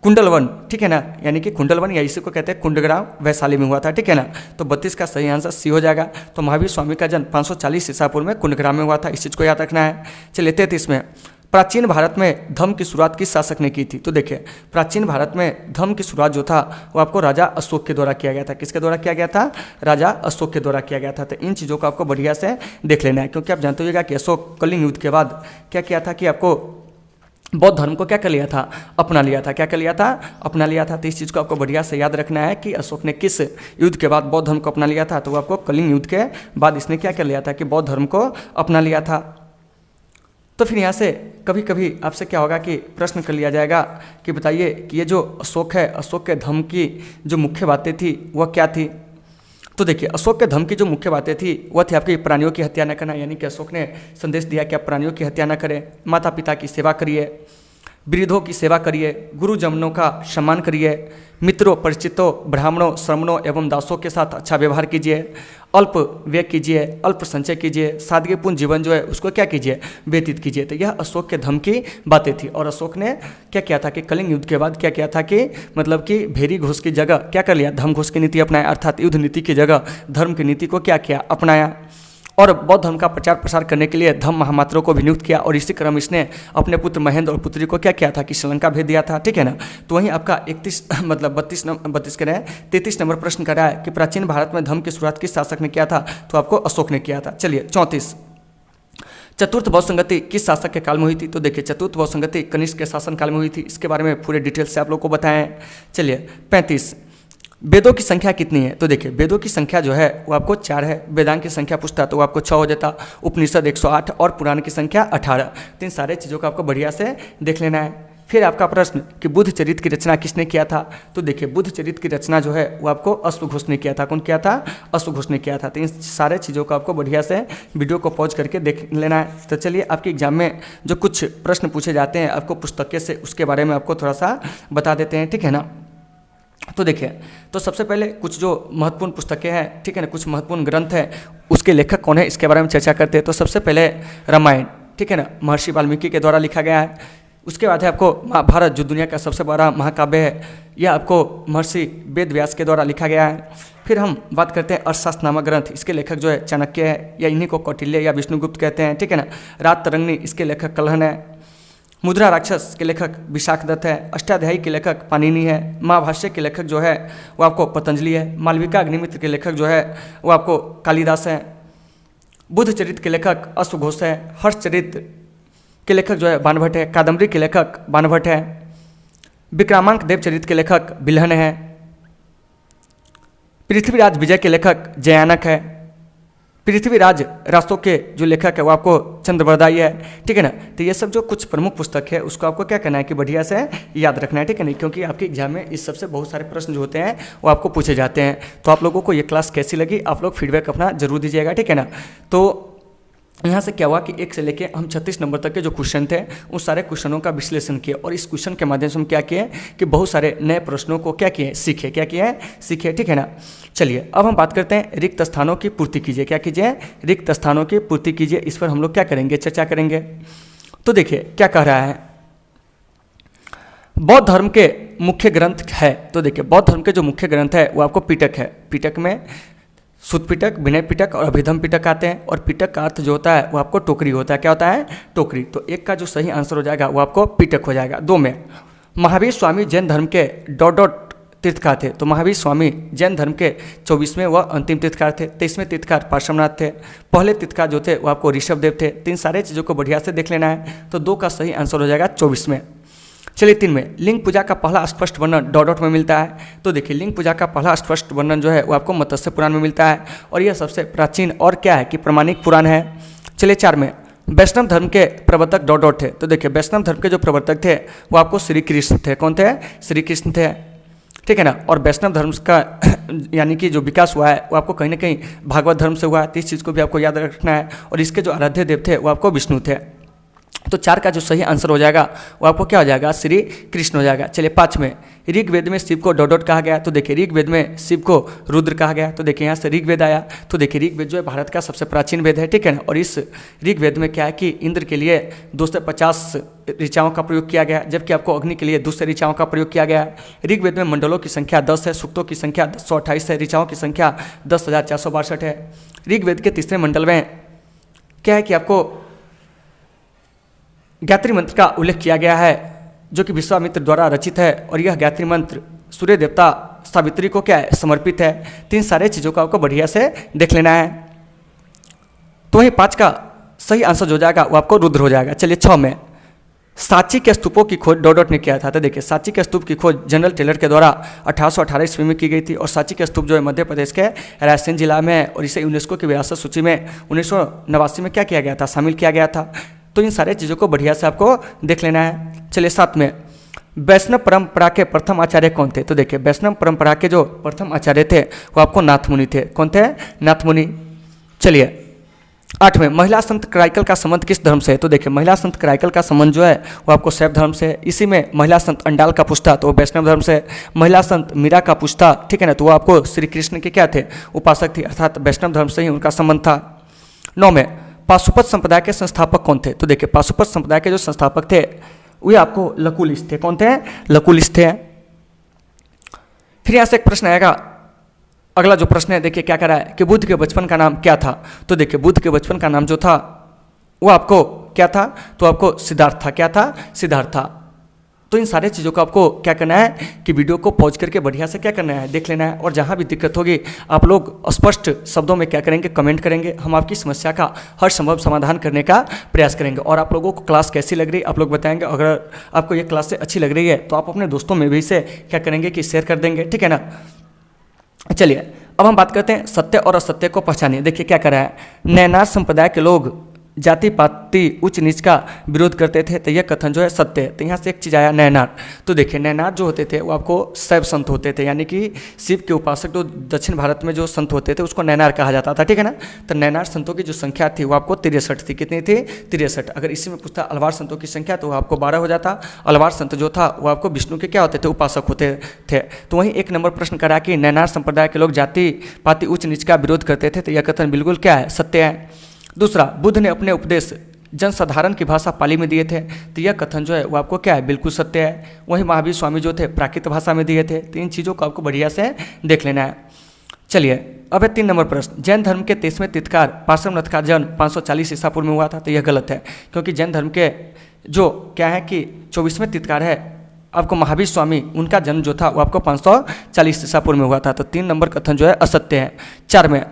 कुंडलवन, ठीक है ना, यानी कि कुंडलवन या इसी को कहते हैं कुंडग्राम, वैशाली में हुआ था, ठीक है ना। तो 32 का सही आंसर सी हो जाएगा। तो महावीर स्वामी का जन्म 540 ईसापुर में कुंडग्राम में हुआ था, इस चीज़ को याद रखना है। चलिए 33 में प्राचीन भारत में धर्म की शुरुआत किस शासक ने की थी? तो देखिए प्राचीन भारत में धर्म की शुरुआत जो था वो आपको राजा अशोक के द्वारा किया गया था। किसके द्वारा किया गया था? राजा अशोक के द्वारा किया गया था। तो इन चीज़ों को आपको बढ़िया से देख लेना है, क्योंकि आप जानते होइएगा कि अशोक कलिंग युद्ध के बाद क्या किया था कि आपको बौद्ध धर्म को क्या कर लिया था? अपना लिया था। क्या कर लिया था? अपना लिया था। तो इस चीज़ को आपको बढ़िया से याद रखना है कि अशोक ने किस युद्ध के बाद बौद्ध धर्म को अपना लिया था। तो वो आपको कलिंग युद्ध के बाद इसने क्या कर लिया था कि बौद्ध धर्म को अपना लिया था। तो फिर यहाँ से कभी कभी आपसे क्या होगा कि प्रश्न कर लिया जाएगा कि बताइए कि ये जो अशोक है, अशोक के धर्म की जो मुख्य बातें थी वह क्या थी? तो देखिए अशोक के धर्म की जो मुख्य बातें थी वह थी आपकी प्राणियों की हत्या न करना, यानी कि अशोक ने संदेश दिया कि आप प्राणियों की हत्या न करें, माता पिता की सेवा करिए, वृद्धों की सेवा करिए, गुरुजनों का सम्मान करिए, मित्रों, परिचितों, ब्राह्मणों, श्रमणों एवं दासों के साथ अच्छा व्यवहार कीजिए, अल्प व्यय कीजिए, अल्प संचय कीजिए, सादगीपूर्ण जीवन जो है उसको क्या कीजिए? व्यतीत कीजिए। तो यह अशोक के धर्म की बातें थी। और अशोक ने क्या किया था कि कलिंग युद्ध के बाद क्या किया था कि मतलब कि भेरी घोष की जगह क्या कर लिया? धर्म घोष की नीति अपनाया, अर्थात युद्ध नीति की जगह धर्म की नीति को क्या किया? अपनाया। और बौद्ध धर्म का प्रचार प्रसार करने के लिए धम्म महामात्रों को भी नियुक्त किया। और इसी क्रम इसने अपने पुत्र महेंद्र और पुत्री को क्या किया था कि श्रीलंका भेज दिया था, ठीक है ना। तो वहीं आपका 31 मतलब 32 कह रहे हैं 33 नंबर प्रश्न कर रहा है कि प्राचीन भारत में धर्म की शुरुआत किस शासक ने किया था? तो आपको अशोक ने किया था। चलिए चतुर्थ बौद्ध संगति किस शासक के काल में हुई थी? तो देखिए चतुर्थ बौद्ध संगति कनिष्क के शासन काल में हुई थी। इसके बारे में पूरे डिटेल से आप लोग को बताएं। चलिए 35, वेदों की संख्या कितनी है? तो देखिए वेदों की संख्या जो है वो आपको 4 है। वेदांग की संख्या पूछता तो वो आपको 6 हो जाता, उपनिषद 108 और पुराण की संख्या 18। तो इन सारे चीज़ों को आपको बढ़िया से देख लेना है। फिर आपका प्रश्न कि बुद्ध चरित्र की रचना किसने किया था? तो देखिए बुद्ध चरित्र की रचना जो है वो आपको अश्वघोष ने किया था। कौन किया था? अश्वघोष ने किया था। तो इन सारे चीज़ों को आपको बढ़िया से वीडियो को पॉज करके देख लेना है। तो चलिए आपके एग्जाम में जो कुछ प्रश्न पूछे जाते हैं आपको पुस्तकें से, उसके बारे में आपको थोड़ा सा बता देते हैं, ठीक है ना। तो देखिए, तो सबसे पहले कुछ जो महत्वपूर्ण पुस्तकें हैं, ठीक है ना, कुछ महत्वपूर्ण ग्रंथ हैं, उसके लेखक कौन है इसके बारे में चर्चा करते हैं। तो सबसे पहले रामायण, ठीक है ना, महर्षि वाल्मीकि के द्वारा लिखा गया है। उसके बाद है आपको महाभारत, जो दुनिया का सबसे बड़ा महाकाव्य है, यह आपको महर्षि वेद व्यास के द्वारा लिखा गया है। फिर हम बात करते हैं अर्थशास्त्र नामक ग्रंथ, इसके लेखक जो है चाणक्य है, या इन्हीं को कौटिल्य या विष्णुगुप्त कहते हैं, ठीक है ना। रात तरंगिणी, इसके लेखक कल्हण है। मुद्रा राक्षस के लेखक विशाखदत्त है। अष्टाध्यायी के लेखक पाणिनि है। महाभाष्य के लेखक जो है वो आपको पतंजलि है। मालविका अग्निमित्र के लेखक जो है वो आपको कालिदास है। बुद्ध चरित्र के लेखक अश्वघोष है। हर्षचरित्र के लेखक जो है बाणभट्ट है। कादम्बरी के लेखक बाणभट्ट है। विक्रमांक देव चरित्र के लेखक बिल्हन है। पृथ्वीराज विजय के लेखक जयानक है। पृथ्वीराज रास्तों के जो लेखक है वो आपको चंद्रवरदाई है, ठीक है ना। तो ये सब जो कुछ प्रमुख पुस्तक है उसको आपको क्या करना है कि बढ़िया से याद रखना है, ठीक है ना, क्योंकि आपके एग्जाम में इस सबसे बहुत सारे प्रश्न जो होते हैं वो आपको पूछे जाते हैं। तो आप लोगों को ये क्लास कैसी लगी आप लोग फीडबैक अपना जरूर दीजिएगा, ठीक है ना। तो यहाँ से क्या हुआ कि 1 से लेके हम 36 नंबर तक के जो क्वेश्चन थे उन सारे क्वेश्चनों का विश्लेषण किए, और इस क्वेश्चन के माध्यम से हम क्या किए कि बहुत सारे नए प्रश्नों को क्या किए, सीखे। क्या किए? सीखे, ठीक है ना। चलिए अब हम बात करते हैं रिक्त स्थानों की पूर्ति कीजिए। क्या कीजिए? रिक्त स्थानों की पूर्ति कीजिए। इस पर हम लोग क्या करेंगे, चर्चा करेंगे। तो देखिए क्या कह रहा है, बौद्ध धर्म के मुख्य ग्रंथ है। तो देखिए बौद्ध धर्म के जो मुख्य ग्रंथ है वो आपको पिटक है। पिटक में सुत पिटक, विनय पिटक और अभिधम पिटक आते हैं, और पिटक का अर्थ जो होता है वो आपको टोकरी होता है। क्या होता है? टोकरी। तो 1 का जो सही आंसर हो जाएगा वो आपको पिटक हो जाएगा। 2 में महावीर स्वामी जैन धर्म के ... तीर्थकार थे। तो महावीर स्वामी जैन धर्म के 24वें व अंतिम तीर्थकार थे। 23वें तीर्थकार पार्श्वनाथ थे। पहले तीर्थकार जो थे वो आपको ऋषभदेव थे। 3 सारे चीज़ों को बढ़िया से देख लेना है। तो 2 का सही आंसर हो जाएगा 24 में। चलिए 3 में लिंग पूजा का पहला स्पष्ट वर्णन ... में मिलता है। तो देखिए लिंग पूजा का पहला स्पष्ट वर्णन जो है वो आपको मत्स्य पुराण में मिलता है, और यह सबसे प्राचीन और क्या है कि प्रमाणिक पुराण है। चलिए 4 में वैष्णव धर्म के प्रवर्तक ... थे। तो देखिए वैष्णव धर्म के जो प्रवर्तक थे वो आपको श्री कृष्ण थे। कौन थे? श्री कृष्ण थे, ठीक है ना। और वैष्णव धर्म का यानी कि जो विकास हुआ है वो आपको कहीं ना कहीं भागवत धर्म से हुआ है। तो इस चीज़ को भी आपको याद रखना है। और इसके जो आराध्य देव थे वो आपको विष्णु थे। तो 4 का जो सही आंसर हो जाएगा वो आपको क्या हो जाएगा? श्री कृष्ण हो जाएगा। चलिए 5 में ऋग्वेद में शिव को ... कहा गया। तो देखिए ऋग्वेद में शिव को रुद्र कहा गया। तो देखिए यहाँ से ऋग्वेद आया। तो देखिए ऋग्वेद जो है भारत का सबसे प्राचीन वेद है, ठीक है ना। और इस ऋग्वेद में क्या है कि इंद्र के लिए 250 ऋचाओं का प्रयोग किया गया, जबकि आपको अग्नि के लिए 200 ऋचाओं का प्रयोग किया गया है। ऋग्वेद में मंडलों की संख्या 10 है, सूक्तों की संख्या 128 है, ऋचाओं की संख्या 10,462 है। ऋग्वेद के 3रे मंडल में क्या है कि आपको गायत्री मंत्र का उल्लेख किया गया है, जो कि विश्वामित्र द्वारा रचित है, और यह गायत्री मंत्र सूर्य देवता सावित्री को क्या है? समर्पित है। 3 सारे चीज़ों का आपको बढ़िया से देख लेना है। तो वहीं 5 का सही आंसर जो जाएगा वो आपको रुद्र हो जाएगा। चलिए 6 में सांची के स्तूपों की खोज ... ने किया था। तो देखिए सांची के स्तूप की खोज जनरल टेलर के द्वारा 1818 ईस्वी में की गई थी, और सांची के स्तूप जो है मध्य प्रदेश के रायसेन जिला में है, और इसे यूनेस्को की विरासत सूची में 1989 में क्या किया गया था? शामिल किया गया था। तो इन सारे चीज़ों को बढ़िया से आपको देख लेना है। चलिए 7 में वैष्णव परंपरा के प्रथम आचार्य कौन थे? तो देखिए वैष्णव परंपरा के जो प्रथम आचार्य थे वो आपको नाथ मुनि थे। कौन थे? नाथ मुनि। चलिए 8 में महिला संत कराइकल का संबंध किस धर्म से है? तो देखिए महिला संत कराइकल का संबंध जो है वो आपको शैव धर्म से है। इसी में महिला संत अंडाल का पूछता तो वो वैष्णव धर्म से। महिला संत मीरा का पूछता, ठीक है ना, तो वो आपको श्री कृष्ण के क्या थे? उपासक थी, अर्थात वैष्णव धर्म से ही उनका संबंध था। 9 में पाशुपत संप्रदाय के संस्थापक कौन थे? तो देखिए पाशुपत संप्रदाय के जो संस्थापक थे वे आपको लकुलिश थे। कौन थे? लकुलिश थे। फिर यहाँ से एक प्रश्न आएगा, अगला जो प्रश्न है देखिए क्या कह रहा है कि बुद्ध के बचपन का नाम क्या था? तो देखिए बुद्ध के बचपन का नाम जो था वो आपको क्या था? तो आपको सिद्धार्थ था। क्या था? सिद्धार्थ था। तो इन सारे चीज़ों को आपको क्या करना है कि वीडियो को पॉज करके बढ़िया से क्या करना है, देख लेना है। और जहाँ भी दिक्कत होगी आप लोग स्पष्ट शब्दों में क्या करेंगे, कमेंट करेंगे। हम आपकी समस्या का हर संभव समाधान करने का प्रयास करेंगे। और आप लोगों को क्लास कैसी लग रही आप लोग बताएंगे। अगर आपको ये क्लास से अच्छी लग रही है तो आप अपने दोस्तों में भी इसे क्या करेंगे कि शेयर कर देंगे, ठीक है ना। चलिए अब हम बात करते हैं सत्य और असत्य को पहचानिए। देखिए क्या करा है, नैनार संप्रदाय के लोग जाति पाति उच्च नीच का विरोध करते थे, तो यह कथन जो है सत्य है। तो यहाँ से एक चीज़ आया नैनार। तो देखिए नैनार जो होते थे वो आपको शैव संत होते थे, यानी कि शिव के उपासक जो दक्षिण भारत में जो संत होते थे उसको नैनार कहा जाता था, ठीक है ना। तो नैनार संतों की जो संख्या थी वो आपको 63 थी। कितनी थी? 63। अगर इसी में पूछता अलवार संतों की संख्या तो वो आपको 12 हो जाता। अलवार संत जो था वो आपको विष्णु के क्या होते थे, उपासक होते थे। तो वहीं एक नंबर प्रश्न करा कि नैनार संप्रदाय के लोग जाति पाति उच्च नीच का विरोध करते थे, तो यह कथन बिल्कुल क्या है, सत्य है। दूसरा, बुद्ध ने अपने उपदेश जनसाधारण की भाषा पाली में दिए थे, तो यह कथन जो है वो आपको क्या है, बिल्कुल सत्य है। वहीं महावीर स्वामी जो थे प्राकृत भाषा में दिए थे। तो इन चीज़ों को आपको बढ़िया से देख लेना है। चलिए अब है 3 नंबर प्रश्न, जैन धर्म के 23वें तीर्थकार पार्श्वनाथ का जन्म 540 ईसा पूर्व में हुआ था, तो यह गलत है। क्योंकि जैन धर्म के जो क्या है कि 24वें तीर्थकार है आपको महावीर स्वामी, उनका जन्म जो था वो आपको 540 ईसा पूर्व में हुआ था। तो 3 नंबर कथन जो है असत्य है। 4 में,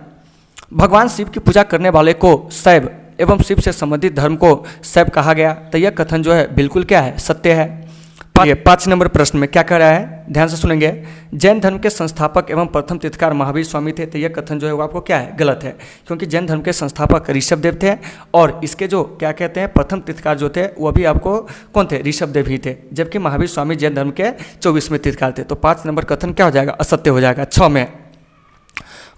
भगवान शिव की पूजा करने वाले को शैव एवं शिव से संबंधित धर्म को शैव कहा गया, तो यह कथन जो है बिल्कुल क्या है, सत्य है। 5 नंबर प्रश्न में क्या कह रहा है, ध्यान से सुनेंगे। जैन धर्म के संस्थापक एवं प्रथम तीर्थकार महावीर स्वामी थे, तो यह कथन जो है वो आपको क्या है, गलत है। क्योंकि जैन धर्म के संस्थापक ऋषभ देव थे और इसके जो क्या कहते हैं प्रथम तीर्थकार जो थे वो भी आपको कौन थे, ऋषभ देव ही थे। जबकि महावीर स्वामी जैन धर्म के 24वें तीर्थकार थे। तो 5 नंबर कथन क्या हो जाएगा, असत्य हो जाएगा। 6 में,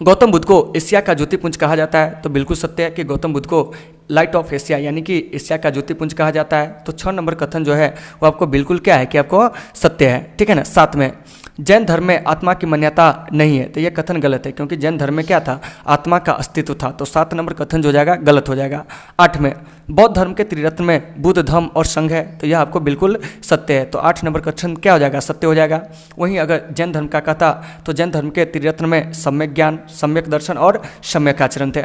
गौतम बुद्ध को एशिया का ज्योतिपुंज कहा जाता है, तो बिल्कुल सत्य है कि गौतम बुद्ध को लाइट ऑफ एशिया यानी कि एशिया का ज्योतिपुंज कहा जाता है। तो 6 नंबर कथन जो है वो आपको बिल्कुल क्या है कि आपको सत्य है, ठीक है ना। 7 में, जैन धर्म में आत्मा की मान्यता नहीं है, तो यह कथन गलत है। क्योंकि जैन धर्म में क्या था, आत्मा का अस्तित्व था। तो 7 नंबर कथन जो हो जाएगा गलत हो जाएगा। 8 में, बौद्ध धर्म के त्रिरत्न में बुद्ध धम्म और संघ है, तो यह आपको बिल्कुल सत्य है। तो 8 नंबर कथन क्या हो जाएगा, सत्य हो जाएगा। वहीं अगर जैन धर्म का कहता तो जैन धर्म के त्रिरत्न में सम्यक ज्ञान, सम्यक दर्शन और सम्यक आचरण थे।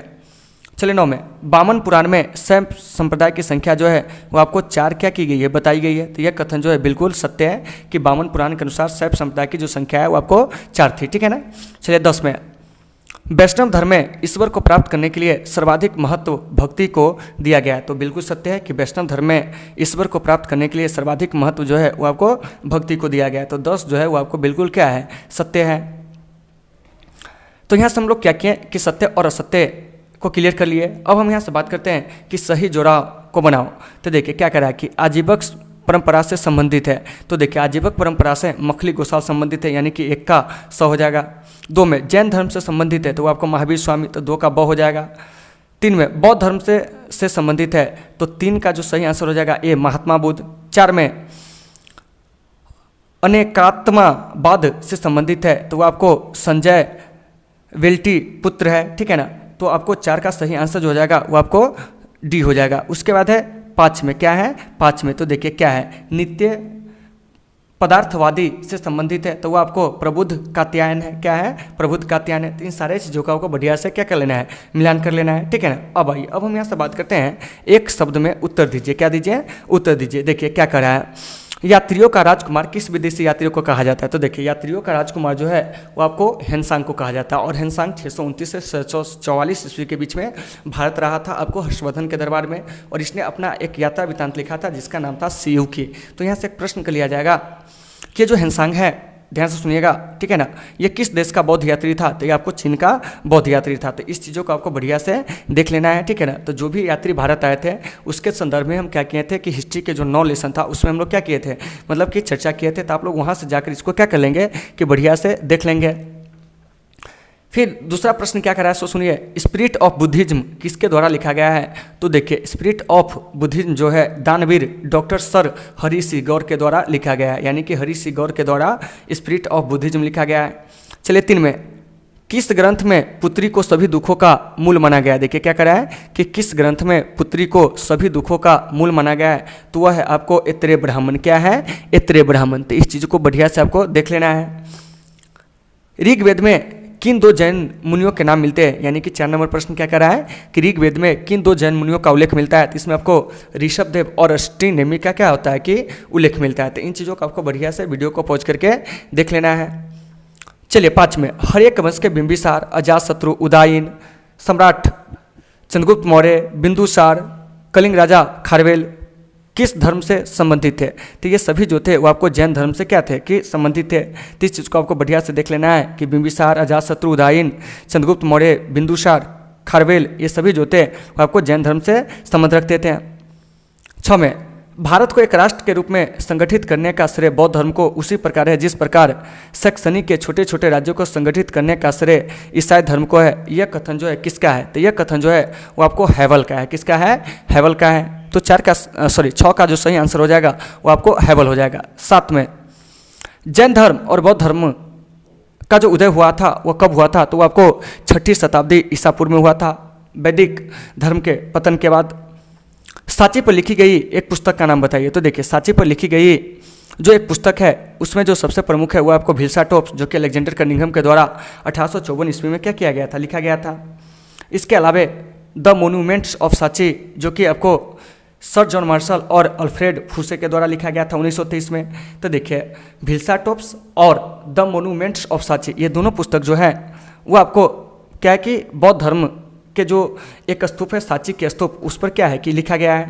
चलिए 9 में, वामन पुराण में शैव संप्रदाय की संख्या जो है वो आपको 4 क्या की गई है, बताई गई है। तो यह कथन जो है बिल्कुल सत्य है कि वामन पुराण के अनुसार शैव संप्रदाय की जो संख्या है वो आपको 4 थी, ठीक है ना। चलिए 10 में, वैष्णव धर्म में ईश्वर को प्राप्त करने के लिए सर्वाधिक महत्व भक्ति को दिया गया है। तो बिल्कुल सत्य है कि वैष्णव धर्म में ईश्वर को प्राप्त करने के लिए सर्वाधिक महत्व जो है वो आपको भक्ति को दिया गया है। तो 10 जो है वो आपको बिल्कुल क्या है, सत्य है। तो यहाँ से हम लोग क्या किए कि सत्य और असत्य को क्लियर कर लिए। अब हम यहाँ से बात करते हैं कि सही जोड़ा को बनाओ। तो देखिए क्या कह रहा है कि आजीवक परंपरा से संबंधित है। तो देखिए आजीवक परंपरा से मखली गोसाल संबंधित है, यानी कि 1 का 100 हो जाएगा। 2 में, जैन धर्म से संबंधित है, तो आपको महावीर स्वामी, तो 2 का 2 हो जाएगा। 3 में, बौद्ध धर्म से संबंधित है, तो 3 का जो सही आंसर हो जाएगा ए, महात्मा बुद्ध। 4 में, अनेकात्मवाद से संबंधित है, तो वो आपको संजय वेल्टी पुत्र है, ठीक है ना। तो आपको 4 का सही आंसर जो हो जाएगा वो आपको डी हो जाएगा। उसके बाद है 5 में, क्या है 5 में, तो देखिए क्या है, नित्य पदार्थवादी से संबंधित है, तो वो आपको प्रबुद्ध कात्यायन है। क्या है, प्रबुद्ध कात्यायन है। तो इन सारे चीज़ों का आपको बढ़िया से क्या कर लेना है, मिलान कर लेना है, ठीक है ना। अब आइए, अब हम यहाँ से बात करते हैं, एक शब्द में उत्तर दीजिए। क्या दीजिए, उत्तर दीजिए। देखिए क्या कर रहा है, यात्रियों का राजकुमार किस विदेशी यात्रियों को कहा जाता है। तो देखिए यात्रियों का राजकुमार जो है वो आपको हेनसांग को कहा जाता है। और हेनसांग 629 से 644 ईस्वी के बीच में भारत रहा था आपको हर्षवर्धन के दरबार में, और इसने अपना एक यात्रा वृत्तांत लिखा था जिसका नाम था सियुकी। तो यहाँ से एक प्रश्न कर लिया जाएगा कि जो हेनसांग है, ध्यान से सुनिएगा, ठीक है ना, ये किस देश का बौद्ध यात्री था। तो ये आपको चीन का बौद्ध यात्री था। तो इस चीज़ों को आपको बढ़िया से देख लेना है, ठीक है ना। तो जो भी यात्री भारत आए थे उसके संदर्भ में हम क्या किए थे कि हिस्ट्री के जो 9 लेसन था उसमें हम लोग क्या किए थे, मतलब कि चर्चा किए थे। तो आप लोग वहाँ से जाकर इसको क्या कर लेंगे कि बढ़िया से देख लेंगे। फिर दूसरा प्रश्न क्या कर रहा है, सो सुनिए, स्पिरिट ऑफ बुद्धिज्म किसके द्वारा लिखा गया है। तो देखिए स्पिरिट ऑफ बुद्धिज्म जो है दानवीर डॉक्टर सर हरि सी गौर के द्वारा लिखा गया है, यानी कि हरि सी गौर के द्वारा स्पिरिट ऑफ बुद्धिज्म लिखा गया है। चलिए 3 में, किस ग्रंथ में पुत्री को सभी दुखों का मूल माना गया है। देखिए क्या कर रहा है कि किस ग्रंथ में पुत्री को सभी दुखों का मूल माना गया है, तो वह है आपको ऐतरेय ब्राह्मण। क्या है, ऐतरेय ब्राह्मण। तो इस चीज़ को बढ़िया से आपको देख लेना है। ऋग्वेद में किन दो जैन मुनियों के नाम मिलते हैं, यानी कि 4 नंबर प्रश्न क्या कर रहा है कि ऋग्वेद में किन दो जैन मुनियों का उल्लेख मिलता है। तो इसमें आपको ऋषभदेव और अष्टी नेमी का क्या होता है कि उल्लेख मिलता है। तो इन चीज़ों को आपको बढ़िया से वीडियो को पॉज करके देख लेना है। चलिए 5 में, हर्यक वंश के बिंबिसार, अजातशत्रु, उदयन सम्राट चंद्रगुप्त मौर्य, बिंदुसार, कलिंग राजा खारवेल किस धर्म से संबंधित थे। तो ये सभी जो थे वो आपको जैन धर्म से क्या थे कि संबंधित थे। तो इस चीज़ को आपको बढ़िया से देख लेना है कि बिंबिसार, अजातशत्रु, उदयन, चंद्रगुप्त मौर्य, बिंदुसार, खारवेल ये सभी जो थे वो आपको जैन धर्म से संबंध रखते थे। 6 में, भारत को एक राष्ट्र के रूप में संगठित करने का श्रेय बौद्ध धर्म को उसी प्रकार है जिस प्रकार सैक्सनी के छोटे छोटे राज्यों को संगठित करने का श्रेय ईसाई धर्म को है। यह कथन जो है किसका है। तो यह कथन जो है वो आपको हैवल का है। किसका है, हैवल का है। तो 6 का जो सही आंसर हो जाएगा वो आपको हैवल हो जाएगा। 7 में, जैन धर्म और बौद्ध धर्म का जो उदय हुआ था वो कब हुआ था। तो वो आपको 6ठी शताब्दी ईसा पूर्व में हुआ था, वैदिक धर्म के पतन के बाद। सांची पर लिखी गई एक पुस्तक का नाम बताइए। तो देखिए सांची पर लिखी गई जो एक पुस्तक है उसमें जो सबसे प्रमुख है वो आपको भिल्साटोप्स, जो कि अलेक्जेंडर कनिंघम के द्वारा 1854 ईस्वी में क्या किया गया था, लिखा गया था। इसके अलावा द मोन्यूमेंट्स ऑफ सांची जो कि आपको सर जॉन मार्शल और अल्फ्रेड फूसे के द्वारा लिखा गया था 1923 में। तो देखिए भिल्साटोप्स और द मोन्यूमेंट्स ऑफ सांची ये दोनों पुस्तक जो है वो आपको क्या है कि बौद्ध धर्म के जो एक स्तूप है सांची के स्तूप उस पर क्या है कि लिखा गया है।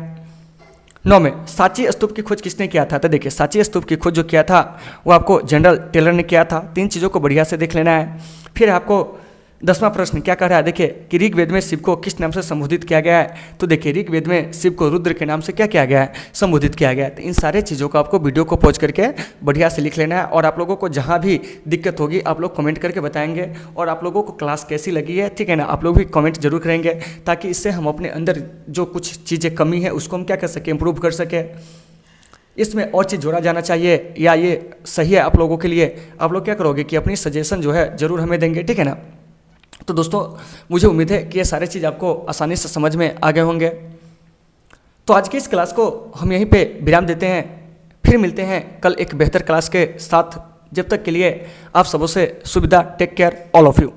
9 में, सांची स्तूप की खोज किसने किया था। तो देखिए सांची स्तूप की खोज जो किया था वो आपको जनरल टेलर ने किया था। 3 चीज़ों को बढ़िया से देख लेना है। फिर आपको 10वां प्रश्न क्या कह रहा है, देखिए कि ऋग्वेद में शिव को किस नाम से संबोधित किया गया है। तो देखिए ऋग्वेद में शिव को रुद्र के नाम से क्या किया गया है, संबोधित किया गया है। तो इन सारे चीज़ों को आपको वीडियो को पॉज करके बढ़िया से लिख लेना है। और आप लोगों को जहाँ भी दिक्कत होगी आप लोग कमेंट करके बताएंगे। और आप लोगों को क्लास कैसी लगी है, ठीक है ना, आप लोग भी कमेंट जरूर करेंगे ताकि इससे हम अपने अंदर जो कुछ चीज़ें कमी है उसको हम क्या कर सकें, इम्प्रूव कर सकें। इसमें और चीज़ जोड़ा जाना चाहिए या ये सही है आप लोगों के लिए, आप लोग क्या करोगे कि अपनी सजेशन जो है ज़रूर हमें देंगे, ठीक है ना। तो दोस्तों मुझे उम्मीद है कि ये सारे चीज़ आपको आसानी से समझ में आ गए होंगे। तो आज की इस क्लास को हम यहीं पे विराम देते हैं। फिर मिलते हैं कल एक बेहतर क्लास के साथ। जब तक के लिए आप सबों से सुविधा। Take care all of you.